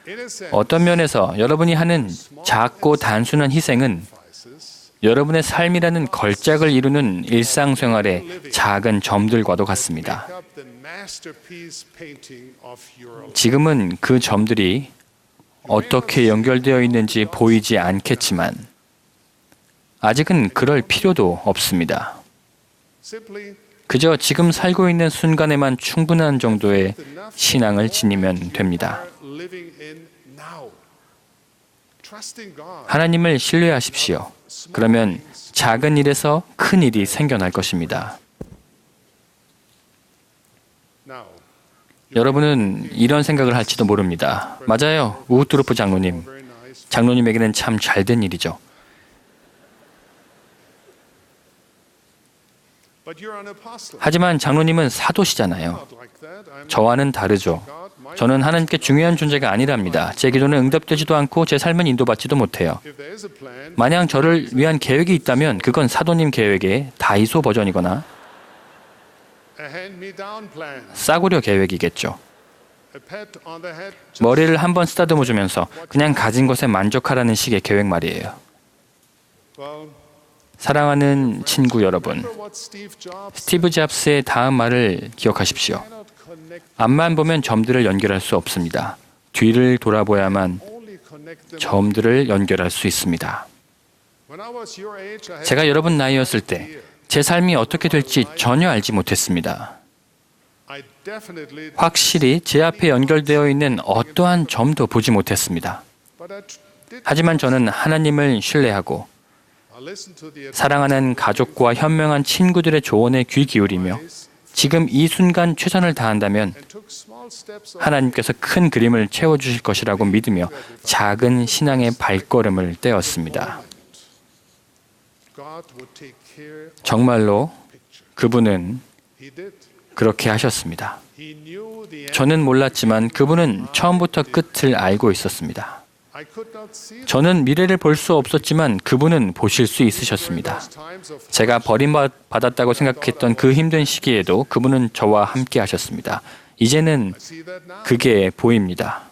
In a sense, 어떤 면에서 여러분이 하는 작고 단순한 희생은 sacrifices 여러분의 삶이라는 걸작을 이루는 일상생활의 작은 점들과도 같습니다. make up the masterpiece painting of your life. 지금은 그 점들이 어떻게 연결되어 있는지 보이지 않겠지만 아직은 그럴 필요도 없습니다. Simply 그저 지금 살고 있는 순간에만 충분한 정도의 신앙을 지니면 됩니다. are living in now. Trusting God. 하나님을 신뢰하십시오. 그러면 작은 일에서 큰 일이 생겨날 것입니다. Now, 여러분은 이런 생각을 할지도 모릅니다. 맞아요. 우트루프 장로님. 장로님에게는 참 잘된 일이죠. But you're an apostle. 하지만 장로님은 사도시잖아요. Not like that. I'm 저와는 다르죠. 저는 하나님께 중요한 존재가 아니랍니다. 제 기도는 응답되지도 않고 제 삶은 인도받지도 못해요. if there is a plan, 만약 저를 위한 계획이 있다면 그건 사도님 계획의 다이소 버전이거나 a hand-me-down plan, 싸구려 계획이겠죠. a pat on the head. 머리를 한번 쓰다듬어 주면서 그냥 가진 것에 만족하라는 식의 계획 말이에요. Well, 사랑하는 친구 여러분, remember what Steve Jobs 스티브 잡스의 다음 말을 기억하십시오. cannot connect, 앞만 보면 점들을 연결할 수 없습니다. 뒤를 돌아보야만 only connect them. 점들을 연결할 수 있습니다. When I was your age, I had 제가 여러분 나이였을 때 제 삶이 어떻게 될지 전혀 알지 못했습니다. I definitely 확실히 제 앞에 연결되어 있는 어떠한 점도 보지 못했습니다. but I did 하지만 저는 하나님을 신뢰하고 I listened to the 사랑하는 가족과 현명한 친구들의 조언에 귀 기울이며 advice 지금 이 순간 최선을 다한다면 and took small steps of 하나님께서 큰 그림을 채워주실 것이라고 믿으며 작은 신앙의 발걸음을 떼었습니다. God would take care of 정말로 picture. 그분은 He did. 그렇게 하셨습니다. He knew the end. 저는 몰랐지만 그분은 처음부터 끝을 알고 있었습니다. I could not see 저는 미래를 볼 수 없었지만 그분은 보실 수 있으셨습니다. those times of 제가 버림받았다고 생각했던 그 힘든 시기에도 그분은 저와 함께 하셨습니다. 이제는 I see that now. 그게 보입니다.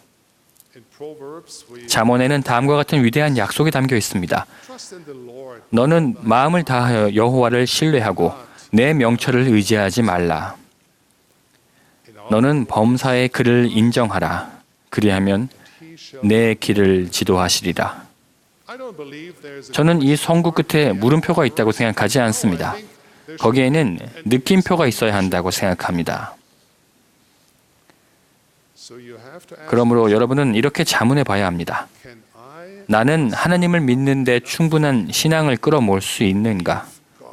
In Proverbs, we 잠언에는 다음과 같은 위대한 약속이 담겨 있습니다. trust in the Lord. 너는 마음을 다하여 여호와를 신뢰하고 내 명철을 의지하지 말라. In all 너는 범사의 그를 인정하라. 그리하면 he shall. 내 길을 지도하시리라. I don't believe there's a 저는 이 성구 끝에 물음표가 있다고 생각하지 않습니다. I think there should 거기에는 느낌표가 있어야 한다고 생각합니다. So you have to ask, 그러므로 여러분은 이렇게 자문해 봐야 합니다. can I 나는 하나님을 믿는데 충분한 신앙을 끌어모을 수 있는가? God?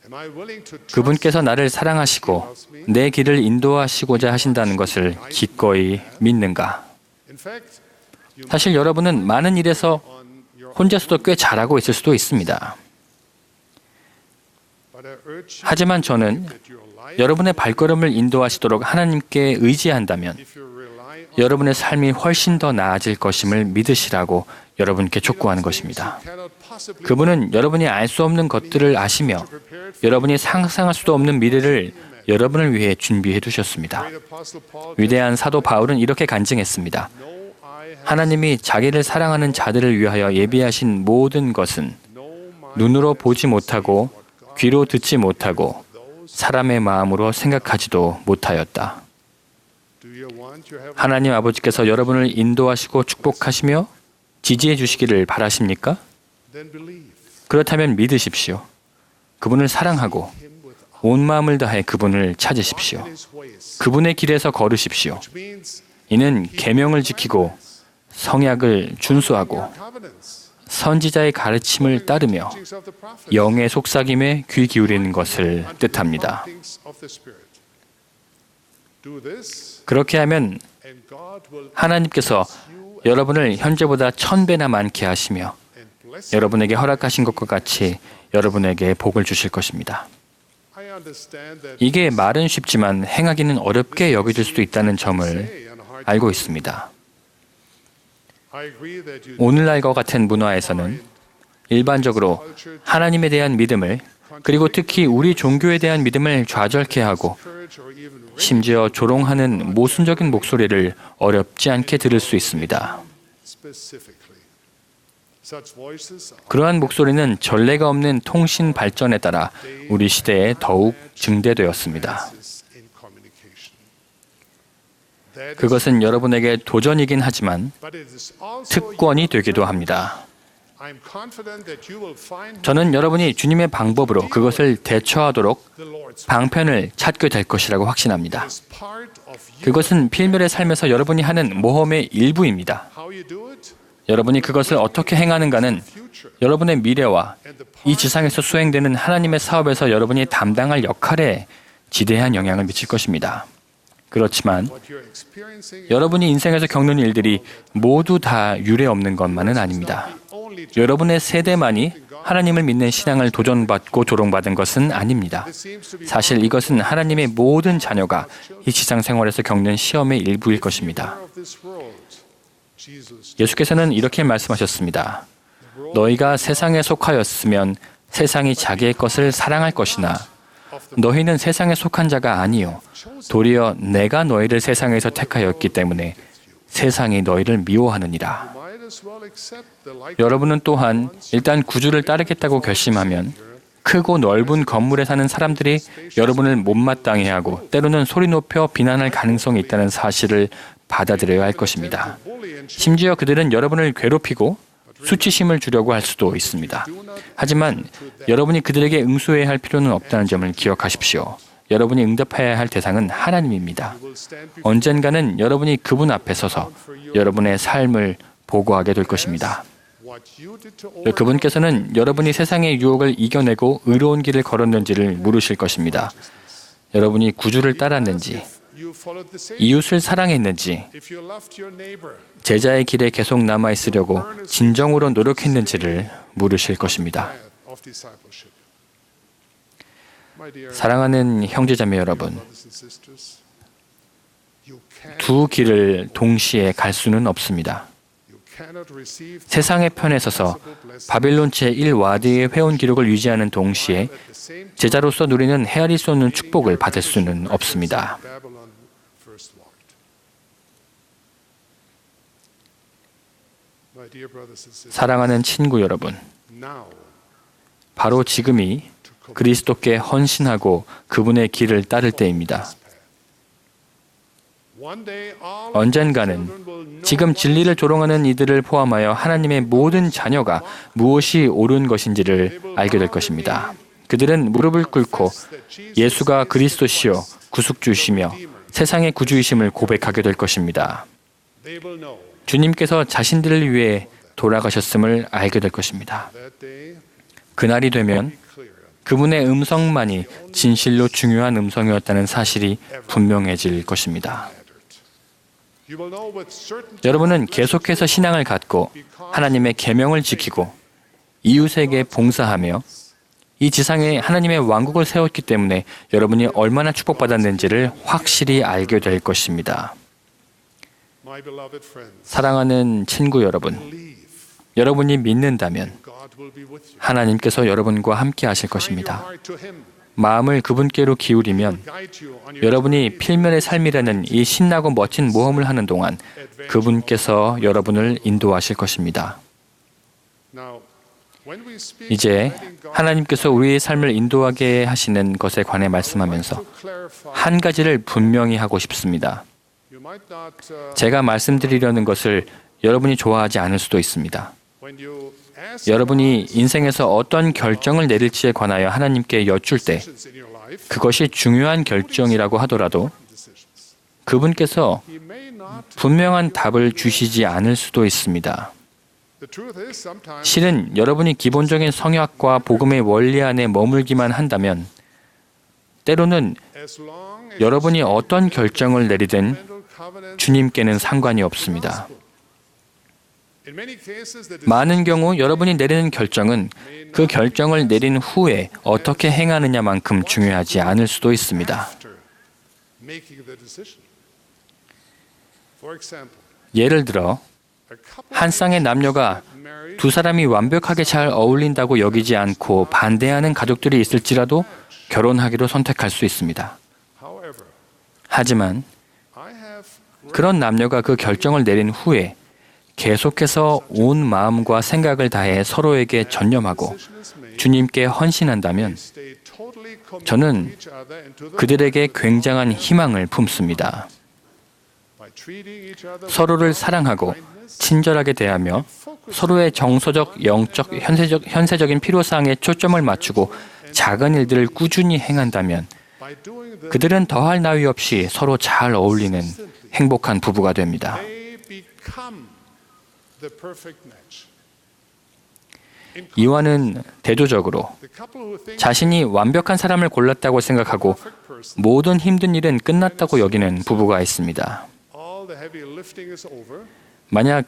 Am I willing to trust 그분께서 나를 사랑하시고 내 길을 인도하시고자 하신다는 것을 기꺼이 믿는가? In fact, you 사실 여러분은 많은 일에서 on your 혼자서도 꽤 잘하고 있을 수도 있습니다. but I urge you 하지만 저는 that your life, 여러분의 발걸음을 인도하시도록 하나님께 의지한다면 if you rely on 여러분의 삶이 훨씬 더 나아질 것임을 믿으시라고 여러분께 촉구하는 것입니다. cannot possibly 그분은 여러분이 알 수 없는 것들을 아시며 prepared for 여러분이 상상할 수도 없는 미래를 여러분을 위해 준비해 두셨습니다. great apostle Paul. 위대한 사도 바울은 이렇게 간증했습니다. No eye has 하나님이 자기를 사랑하는 자들을 위하여 예비하신 모든 것은 no mind 눈으로 보지 못하고 귀로 듣지 못하고 those. 사람의 마음으로 생각하지도 못하였다. Do you want your heavenly 하나님 아버지께서 여러분을 인도하시고 축복하시며 지지해 주시기를 바라십니까? then believe 그렇다면 믿으십시오. 그분을 사랑하고 him with 온 마음을 다해 그분을 찾으십시오. his ways, 그분의 길에서 걸으십시오. which means 이는 계명을 지키고 성약을 준수하고 covenants, 선지자의 가르침을 따르며 teachings of the prophets, 영의 속삭임에 귀 기울이는 것을 뜻합니다. promptings of the Spirit. Do this, 그렇게 하면 and God will 하나님께서 여러분을 현재보다 1000배나 많게 하시며 and bless. 여러분에게 허락하신 것과 같이 여러분에게 복을 주실 것입니다. I understand that 이게 말은 쉽지만 행하기는 어렵게 여겨질 수도 있다는 점을 say and hard. 알고 있습니다. I agree that you 오늘날과 같은 문화에서는 일반적으로 하나님에 대한 믿음을 그리고 특히 우리 종교에 대한 믿음을 좌절케 하고 encourage or even 심지어 조롱하는 모순적인 목소리를 어렵지 않게 들을 수 있습니다. specifically. Such voices are 그러한 목소리는 전례가 없는 통신 발전에 따라 우리 시대에 더욱 증대되었습니다. in communication. That is, 그것은 여러분에게 도전이긴 하지만 but it is also 특권이 되기도 합니다. I'm confident that you will find 저는 여러분이 주님의 방법으로 그것을 대처하도록 the Lord's 방편을 찾게 될 것이라고 확신합니다. is part of you. 그것은 필멸의 삶에서 여러분이 하는 모험의 일부입니다. How you do it, 여러분이 그것을 어떻게 행하는가는 future, 여러분의 미래와 and the 이 part 지상에서 수행되는 하나님의 사업에서 여러분이 담당할 역할에 지대한 영향을 미칠 것입니다. 그렇지만 What you're experiencing 여러분이 인생에서 겪는 일들이 모두 다 유례 없는 것만은 아닙니다. only 여러분의 세대만이 하나님을 믿는 신앙을 도전받고 조롱받은 것은 아닙니다. 사실 이것은 하나님의 모든 자녀가 이 지상 생활에서 겪는 시험의 일부일 것입니다. of this world. Jesus 예수께서는 이렇게 말씀하셨습니다. 너희가 세상에 속하였으면 세상이 자기의 것을 사랑할 것이나 너희는 세상에 속한 자가 아니요 도리어 내가 너희를 세상에서 택하였기 때문에 세상이 너희를 미워하느니라. might as well accept the like 여러분은 또한 일단 구주를 따르겠다고 결심하면 크고 넓은 건물에 사는 사람들이 여러분을 못마땅해하고 때로는 소리 높여 비난할 가능성이 있다는 사실을 받아들여야 할 것입니다. 심지어 그들은 여러분을 괴롭히고 수치심을 주려고 할 수도 있습니다. 하지만 여러분이 그들에게 응수해야 할 필요는 없다는 점을 기억하십시오. 여러분이 응답해야 할 대상은 하나님입니다. 언젠가는 여러분이 그분 앞에 서서 여러분의 삶을 보고하게 될 것입니다. what you did to 그분께서는 여러분이 세상의 유혹을 이겨내고 의로운 길을 걸었는지를 물으실 것입니다. 여러분이 구주를 따랐는지, you followed the same. 이웃을 사랑했는지, If you loved your neighbor, 제자의 길에 계속 남아 있으려고 진정으로 노력했는지를 물으실 것입니다. path of discipleship. My dear 사랑하는 형제자매 여러분, brothers and sisters, you 두 길을 동시에 갈 수는 없습니다. cannot receive 세상의 편에 서서 바빌론 제1와드의 회원 기록을 유지하는 동시에 at the same time 제자로서 누리는 헤아릴 수 없는 축복을 받을 수는 없습니다. Babylon first walked. My dear brothers and sisters, 사랑하는 친구 여러분, now 바로 지금이 그리스도께 헌신하고 그분의 길을 따를 때입니다. one day all 언젠가는 children will know 지금 진리를 조롱하는 이들을 포함하여 하나님의 모든 자녀가 무엇이 옳은 것인지를 알게 될 것입니다. 그들은 무릎을 꿇고 예수가 그리스도시요 구속주시며 세상의 구주이심을 고백하게 될 것입니다. they will know 주님께서 자신들을 위해 돌아가셨음을 알게 될 것입니다. that day 그날이 되면 clear. 그분의 음성만이 진실로 중요한 음성이었다는 사실이 분명해질 것입니다. You will know with certainty 여러분은 계속해서 신앙을 갖고 하나님의 계명을 지키고 이웃에게 봉사하며 이 지상에 하나님의 왕국을 세웠기 때문에 여러분이 얼마나 축복받았는지를 확실히 알게 될 것입니다. my beloved friends, 사랑하는 친구 여러분, believe 여러분이 믿는다면 God will be with you. 하나님께서 여러분과 함께 하실 Bring your 것입니다. heart to him. 마음을 그분께로 기울이면 Guide you on your 여러분이 필면의 삶이라는 이 신나고 멋진 모험을 하는 동안 그분께서 여러분을 인도하실 것입니다. Now, when we speak 이제 guiding God, 하나님께서 우리의 삶을 인도하게 하시는 것에 관해 말씀하면서 to clarify, 한 가지를 분명히 하고 싶습니다. you might not 제가 말씀드리려는 것을 여러분이 좋아하지 않을 수도 있습니다. when you ask 여러분이 인생에서 어떤 결정을 내릴지에 관하여 하나님께 여쭐 때 decisions in your life, 그것이 중요한 결정이라고 하더라도 decisions, 그분께서 he may not. 분명한 답을 주시지 않을 수도 있습니다. The truth is sometimes 실은 여러분이 기본적인 성역과 복음의 원리 안에 머물기만 한다면 때로는 as long as 여러분이 어떤 결정을 내리든 fundamental covenants 주님께는 상관이 없습니다. in many cases the 많은 경우 여러분이 내리는 결정은 그 결정을 내린 후에 어떻게 행하느냐만큼 중요하지 않을 수도 있습니다. after making the decision. For example, 예를 들어 a couple 한 쌍의 남녀가 married 두 사람이 완벽하게 잘 어울린다고 여기지 않고 반대하는 가족들이 있을지라도 결혼하기로 선택할 수 있습니다. however, 하지만 I have 그런 남녀가 그 결정을 내린 후에 계속해서 온 마음과 생각을 다해 서로에게 전념하고 decisions made, 주님께 헌신한다면 stay totally committed 저는 to each other and to the 그들에게 굉장한 희망을 품습니다. by treating each other with 서로를 사랑하고 친절하게 대하며 서로의 정서적, 영적, 현세적인 필요사항에 초점을 맞추고 작은 일들을 꾸준히 행한다면 by doing this, 그들은 더할 나위 없이 서로 잘 어울리는 행복한 부부가 됩니다. they become the perfect match. 이와는 대조적으로 The couple who think 자신이 완벽한 사람을 골랐다고 생각하고 perfect person, 모든 힘든 일은 끝났다고 여기는 부부가 있습니다. all the heavy lifting is over, 만약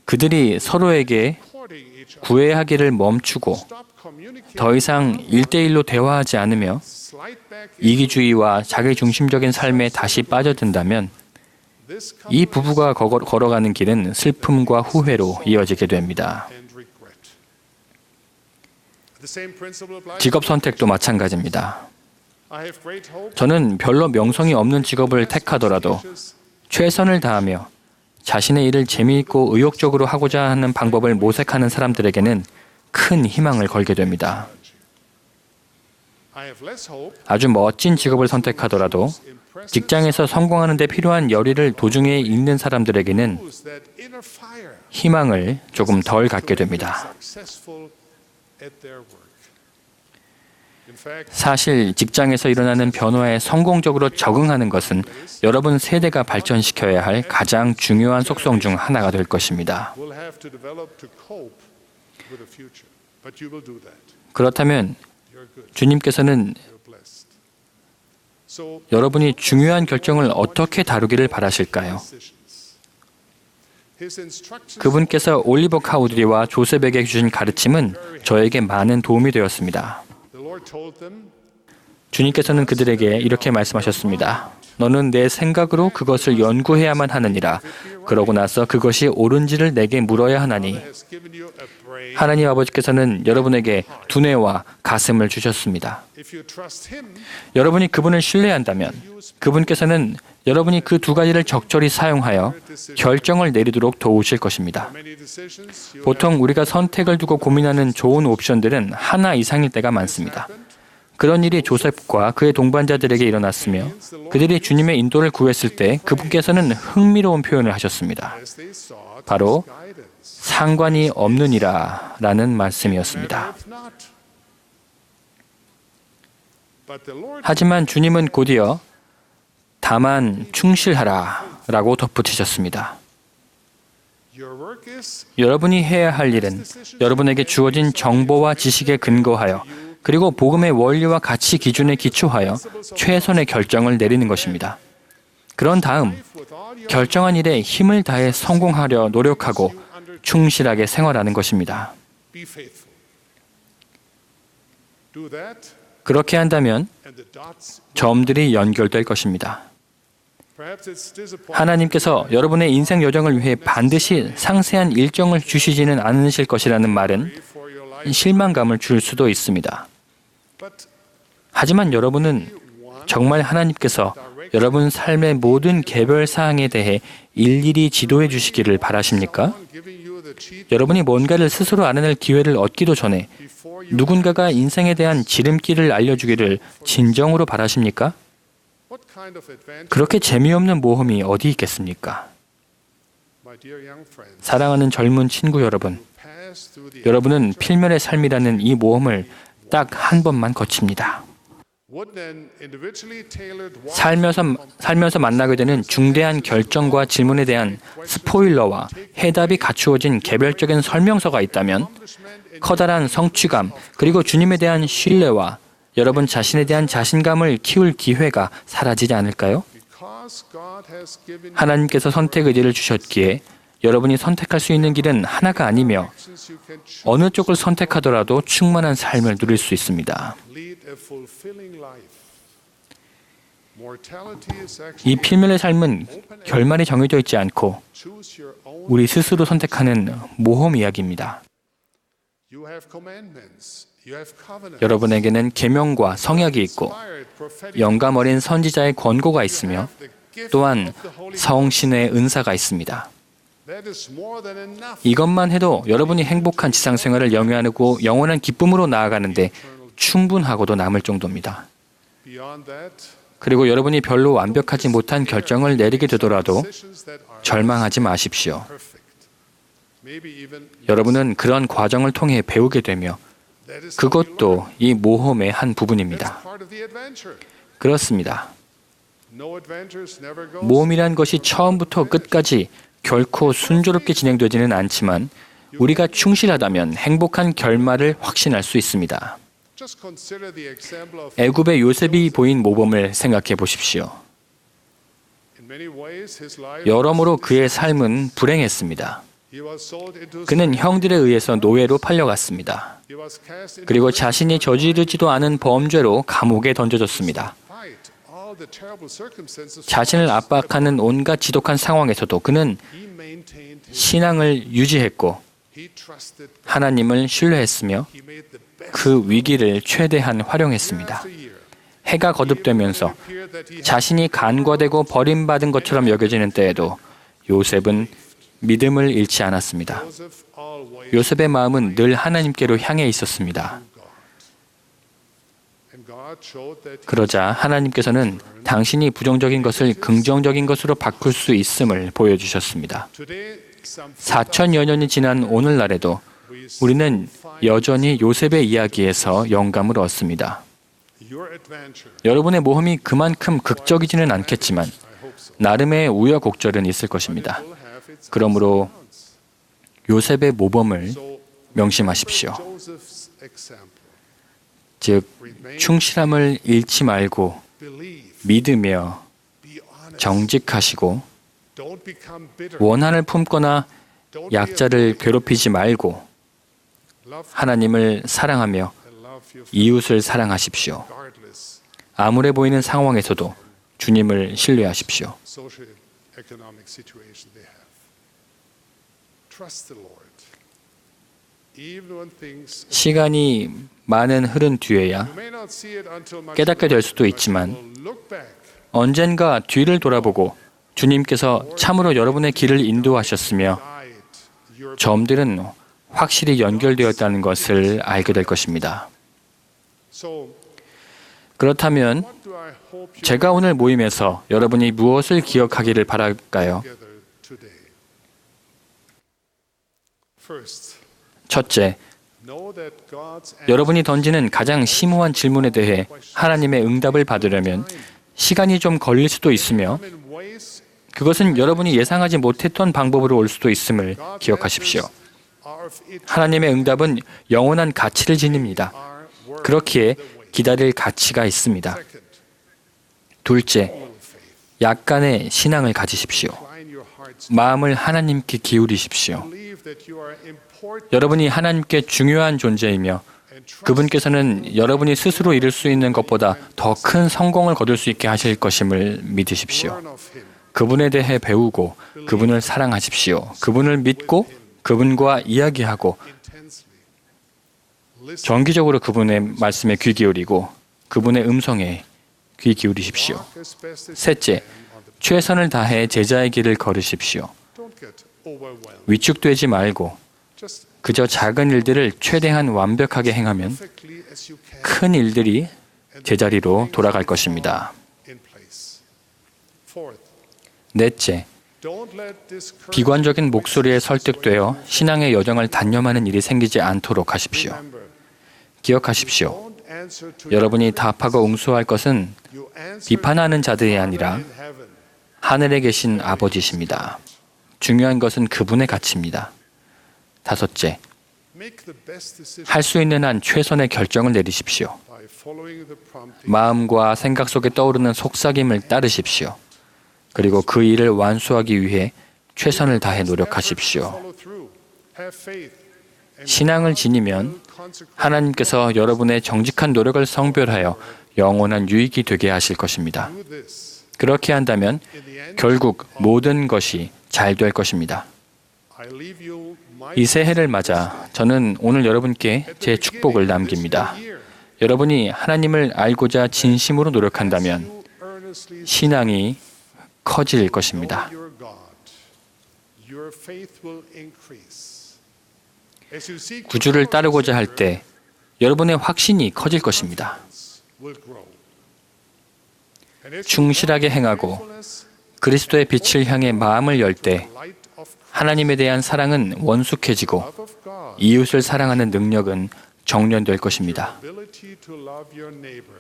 그들이 서로에게 courting each other, 구애하기를 멈추고 stop communicating, 더 이상 1대1로 대화하지 않으며 slide back into 이기주의와 자기중심적인 삶에 다시 빠져든다면 this 이 부부가 걸어가는 길은 슬픔과 후회로 이어지게 됩니다. and regret. The same principle applies. 직업 선택도 마찬가지입니다. I have great hope. 저는 별로 명성이 없는 직업을 택하더라도 최선을 다하며 자신의 일을 재미있고 의욕적으로 하고자 하는 방법을 모색하는 사람들에게는 큰 희망을 걸게 됩니다. I have less hope. 아주 멋진 직업을 선택하더라도 직장에서 성공하는 데 필요한 열의를 도중에 잃는 사람들에게는 Lose that inner fire. 희망을 조금 덜 갖게 됩니다. Successful at their work. In fact, 사실 직장에서 일어나는 변화에 성공적으로 적응하는 것은 여러분 세대가 발전시켜야 할 가장 중요한 속성 중 하나가 될 것입니다. we'll have to develop to cope with the future. But you will do that. 그렇다면 You're good. 주님께서는 You're blessed. So 여러분이 중요한 결정을 어떻게 다루기를 바라실까요? decisions. His instructions 그분께서 올리버 카우드리와 조셉에게 주신 가르침은 저에게 많은 도움이 되었습니다. the Lord told them, 주님께서는 그들에게 이렇게 말씀하셨습니다. 너는 내 생각으로 그것을 연구해야만 하느니라. 그러고 나서 그것이 옳은지를 내게 물어야 하나니 has given you a brain. 하나님 아버지께서는 여러분에게 두뇌와 가슴을 주셨습니다. If you trust him, 여러분이 그분을 신뢰한다면 그분께서는 여러분이 그 두 가지를 적절히 사용하여 결정을 내리도록 도우실 것입니다. many decisions you 보통 우리가 선택을 두고 고민하는 좋은 옵션들은 하나 이상일 때가 많습니다. 그런 일이 조셉과 그의 동반자들에게 일어났으며 그들이 주님의 인도를 구했을 때 그분께서는 흥미로운 표현을 하셨습니다. as they sought 바로 guidance. 상관이 없느니라 라는 말씀이었습니다. If not. But the Lord 하지만 주님은 곧이어 다만 충실하라 라고 덧붙이셨습니다. your work is 여러분이 해야 할 일은 여러분에게 주어진 정보와 지식에 근거하여 그리고 복음의 원리와 가치 기준에 기초하여 최선의 결정을 내리는 것입니다. 그런 다음 with all your 결정한 일에 힘을 다해 성공하려 노력하고 충실하게 생활하는 것입니다. be faithful. Do that 그렇게 한다면 and the dots. 점들이 연결될 것입니다. Perhaps it's disappointing. 하나님께서 여러분의 인생 여정을 위해 반드시 상세한 일정을 주시지는 않으실 것이라는 말은 For your life. 실망감을 줄 수도 있습니다. But 하지만 여러분은 정말 하나님께서 여러분 삶의 모든 개별 사항에 대해 일일이 지도해 주시기를 바라십니까? giving you the cheat 여러분이 뭔가를 스스로 알아낼 기회를 얻기도 전에 before you. 누군가가 인생에 대한 지름길을 알려주기를 진정으로 바라십니까? What kind of advantage, 그렇게 재미없는 모험이 어디 있겠습니까? my dear young friends, 사랑하는 젊은 친구 여러분, pass through the 여러분은 필면의 삶이라는 이 모험을 딱 한 번만 거칩니다. would then individually tailored 살면서 만나게 되는 중대한 결정과 질문에 대한 스포일러와 해답이 갖추어진 개별적인 설명서가 있다면 커다란 성취감 그리고 주님에 대한 신뢰와 여러분 자신에 대한 자신감을 키울 기회가 사라지지 않을까요? because God has given 하나님께서 선택 의지를 주셨기에 여러분이 선택할 수 있는 길은 하나가 아니며 actions you can choose 어느 쪽을 선택하더라도 충만한 삶을 누릴 수 있습니다. lead a fulfilling life. Mortality is 이 actually 필면의 삶은 결말이 정해져 있지 않고 choose your own. 우리 스스로 선택하는 모험 이야기입니다. You have commandments. You have covenants. 여러분에게는 계명과 성약이 있고 Inspired prophetic. 영감 어린 선지자의 권고가 있으며 The gift 또한 of the Holy 성신의 은사가 있습니다. That is more than enough. 이것만 해도 여러분이 행복한 지상생활을 영위하고 영원한 기쁨으로 나아가는데 충분하고도 남을 정도입니다. Beyond that, 그리고 여러분이 별로 완벽하지 못한 결정을 내리게 되더라도 decisions that are 절망하지 마십시오. perfect. Maybe even 여러분은 그런 과정을 통해 배우게 되며 that is 그것도 이 모험의 한 부분입니다. part of the adventure. 그렇습니다. No adventures never go. 모험이란 것이 처음부터 끝까지 결코 순조롭게 진행되지는 않지만 우리가 충실하다면 행복한 결말을 확신할 수 있습니다. Just consider the example of 애굽의 요셉이 보인 모범을 생각해 보십시오. in many ways his life 여러모로 그의 삶은 불행했습니다. he was sold into 그는 형들에 의해서 노예로 팔려갔습니다. he was cast into 그리고 자신이 저지르지도 않은 범죄로 감옥에 던져졌습니다. fight all the terrible circumstances 자신을 압박하는 온갖 지독한 상황에서도 그는 he maintained his 신앙을 유지했고 he trusted 하나님을 신뢰했으며 he made the best 그 위기를 최대한 활용했습니다. after year. 해가 거듭되면서 자신이 간과되고 버림받은 것처럼 여겨지는 때에도 요셉은 믿음을 잃지 않았습니다. Joseph always 요셉의 마음은 늘 하나님께로 향해 있었습니다. and God showed that 그러자 하나님께서는 당신이 부정적인 것을 긍정적인 것으로 바꿀 수 있음을 보여주셨습니다. today some 4천여 년이 지난 오늘날에도 우리는 여전히 요셉의 이야기에서 영감을 얻습니다. your adventure 여러분의 모험이 그만큼 극적이지는 않겠지만 I hope so 나름의 우여곡절은 있을 것입니다. will have its 그러므로 요셉의 모범을 so 명심하십시오. Joseph's example 즉 충실함을 잃지 말고 believe 믿으며 be honest 정직하시고 don't become bitter 원한을 품거나 don't be 약자를 괴롭히지 말고 love 하나님을 사랑하며 and love your 이웃을 사랑하십시오. regardless 암울해 보이는 상황에서도 주님을 신뢰하십시오. social economic situation they have. Trust the Lord. Even when things 시간이 많은 흐른 뒤에야 you may not see it until much 깨닫게 될 수도 later, 있지만 but you will look back 언젠가 뒤를 돌아보고 주님께서 참으로 여러분의 길을 인도하셨으며 guide your 점들은 확실히 연결되었다는 것을 알게 될 것입니다. so 그렇다면 what do I hope you 제가 오늘 모임에서 여러분이 무엇을 기억하기를 바랄까요? together today? First, 첫째, know that God's 여러분이 던지는 가장 심오한 질문에 대해 하나님의 응답을 받으려면 시간이 좀 걸릴 수도 있으며 come in ways 그것은 여러분이 예상하지 못했던 방법으로 올 수도 있음을 기억하십시오. are of it 하나님의 응답은 영원한 가치를 지닙니다. are worth 그렇기에 기다릴 가치가 있습니다. second. 둘째, 약간의 신앙을 가지십시오. Incline your hearts 마음을 하나님께 기울이십시오. believe that you are important 여러분이 하나님께 중요한 존재이며 and trust 그분께서는 여러분이 스스로 이룰 수 있는 것보다 더 큰 성공을 거둘 수 있게 하실 것임을 믿으십시오. learn of Him. 그분에 대해 배우고 그분을 사랑하십시오. 그분을 믿고 그분과 이야기하고 Intensely. Listen 정기적으로 그분의 말씀에 귀 기울이고 그분의 음성에 귀 기울이십시오. as best as 셋째, on the 최선을 다해 제자의 길을 걸으십시오. don't get overwhelmed. 위축되지 말고 Just 그저 작은 일들을 최대한 완벽하게 행하면 perfectly as you can 큰 일들이 제자리로 돌아갈 것입니다. in place. Fourth, 넷째, don't let discouragement 비관적인 목소리에 설득되어 신앙의 여정을 단념하는 일이 생기지 않도록 하십시오. remember. 기억하십시오. Don't answer to 여러분이 답하고 응수할 것은 you answer 비판하는 자들이 아니라 in heaven. 하늘에 계신 아버지십니다. 중요한 것은 그분의 가치입니다. 다섯째, Make the best decision 할 수 있는 한 최선의 결정을 내리십시오. by following the prompting. 마음과 생각 속에 떠오르는 속삭임을 따르십시오. 그리고 그 일을 완수하기 위해 최선을 다해 노력하십시오. Follow through. Have faith. And 신앙을 지니면 consecrate 하나님께서 여러분의 정직한 노력을 성별하여 영원한 유익이 되게 하실 것입니다. do this. 그렇게 한다면 In the end, 결국 모든 것이 잘 될 것입니다. I leave you my 이 새해를 맞아 저는 오늘 여러분께 제 축복을 남깁니다. 여러분이 하나님을 알고자 진심으로 노력한다면 you earnestly 신앙이 커질 것입니다. know your God. Your faith will increase. As you seek 구주를 따르고자 할 때 여러분의 확신이 커질 것입니다. will grow. And as you 충실하게 행하고 faithfulness, 그리스도의 빛을 향해 마음을 열 때 light of 하나님에 대한 사랑은 원숙해지고 love of God, 이웃을 사랑하는 능력은 정련될 것입니다. ability to love your neighbor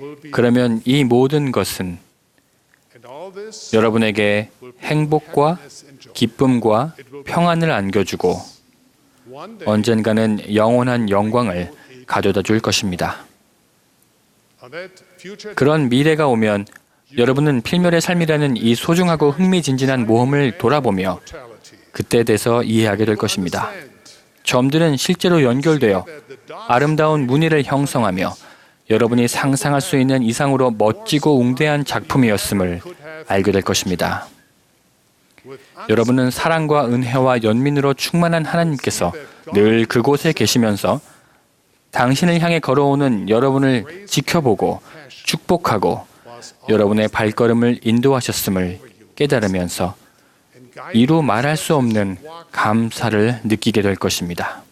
will be. 그러면 이 모든 것은 And all this 여러분에게 행복과 happiness and joy. 기쁨과 평안을 안겨주고 one day, 언젠가는 영원한 영광을 가져다 줄 것입니다. on that future 그런 미래가 오면 여러분은 필멸의 삶이라는 이 소중하고 흥미진진한 모험을 돌아보며 mortality, 그때에 대해서 이해하게 될 것입니다. understand 점들은 실제로 연결되어 that the dark 아름다운 무늬를 형성하며 여러분이 상상할 수 있는 이상으로 멋지고 웅대한 작품이었음을 알게 될 것입니다. with 여러분은 사랑과 은혜와 연민으로 충만한 하나님께서 늘 그곳에 계시면서 당신을 향해 걸어오는 여러분을 지켜보고 축복하고 여러분의 발걸음을 인도하셨음을 깨달으면서 and guide 이루 말할 수 없는 감사를 느끼게 될 것입니다.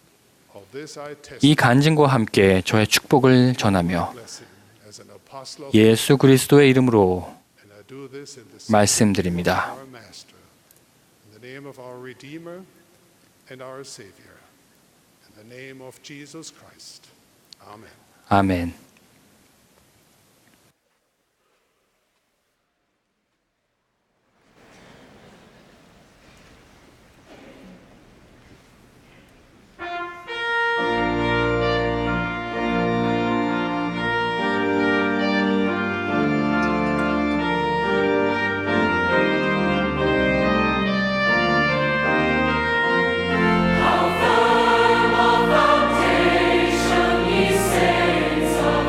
of this I testify 이 간증과 함께 저의 축복을 전하며 blessing as an apostle of 예수 그리스도의 이름으로 and I do this in the 말씀드립니다. our Master, in the name of our Redeemer and our Savior, in the name of Jesus Christ. Amen. 아멘. Foundation, ye saints of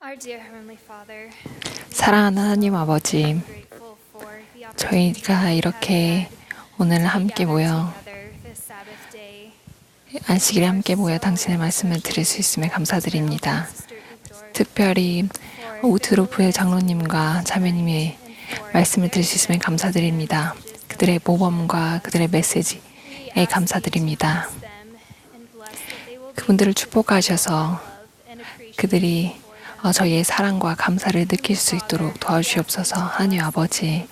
Our dear Heavenly Father, 사랑하는 하나님 아버지, grateful for the 저희가 이렇게 오늘 함께 모여 together this Sabbath day. 안식일에 함께 모여 당신의 말씀을 들을 수 있음에 감사드립니다. 특별히 우트로프의 장로님과 자매님의 말씀을 들을 수 있음에 감사드립니다. 그들의 모범과 그들의 메시지에 감사드립니다. 그분들을 축복하셔서 그들이 저희의 사랑과 감사를 느낄 수 있도록 도와주시옵소서. 하나님 아버지,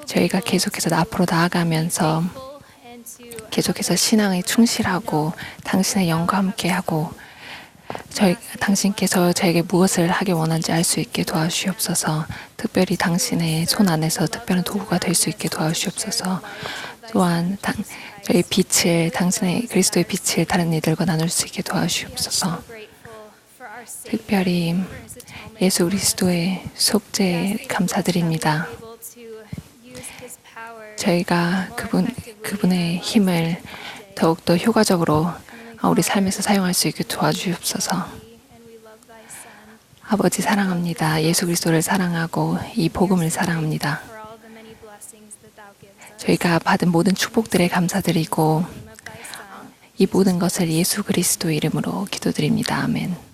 저희가 계속해서 앞으로 나아가면서 계속해서 신앙에 충실하고 당신의 영과 함께하고 당신께서 저에게 무엇을 하기 원하는지 알 수 있게 도와주시옵소서. 특별히 당신의 손 안에서 특별한 도구가 될 수 있게 도와주시옵소서. 또한 저희 빛을, 당신의 그리스도의 빛을 다른 이들과 나눌 수 있게 도와주시옵소서. 특별히 예수 그리스도의 속죄에 감사드립니다. 저희가 그분의 힘을 더욱더 효과적으로 우리 삶에서 사용할 수 있게 도와주옵소서. 아버지 사랑합니다. 예수 그리스도를 사랑하고 이 복음을 사랑합니다. 저희가 받은 모든 축복들에 감사드리고 이 모든 것을 예수 그리스도 이름으로 기도드립니다. 아멘.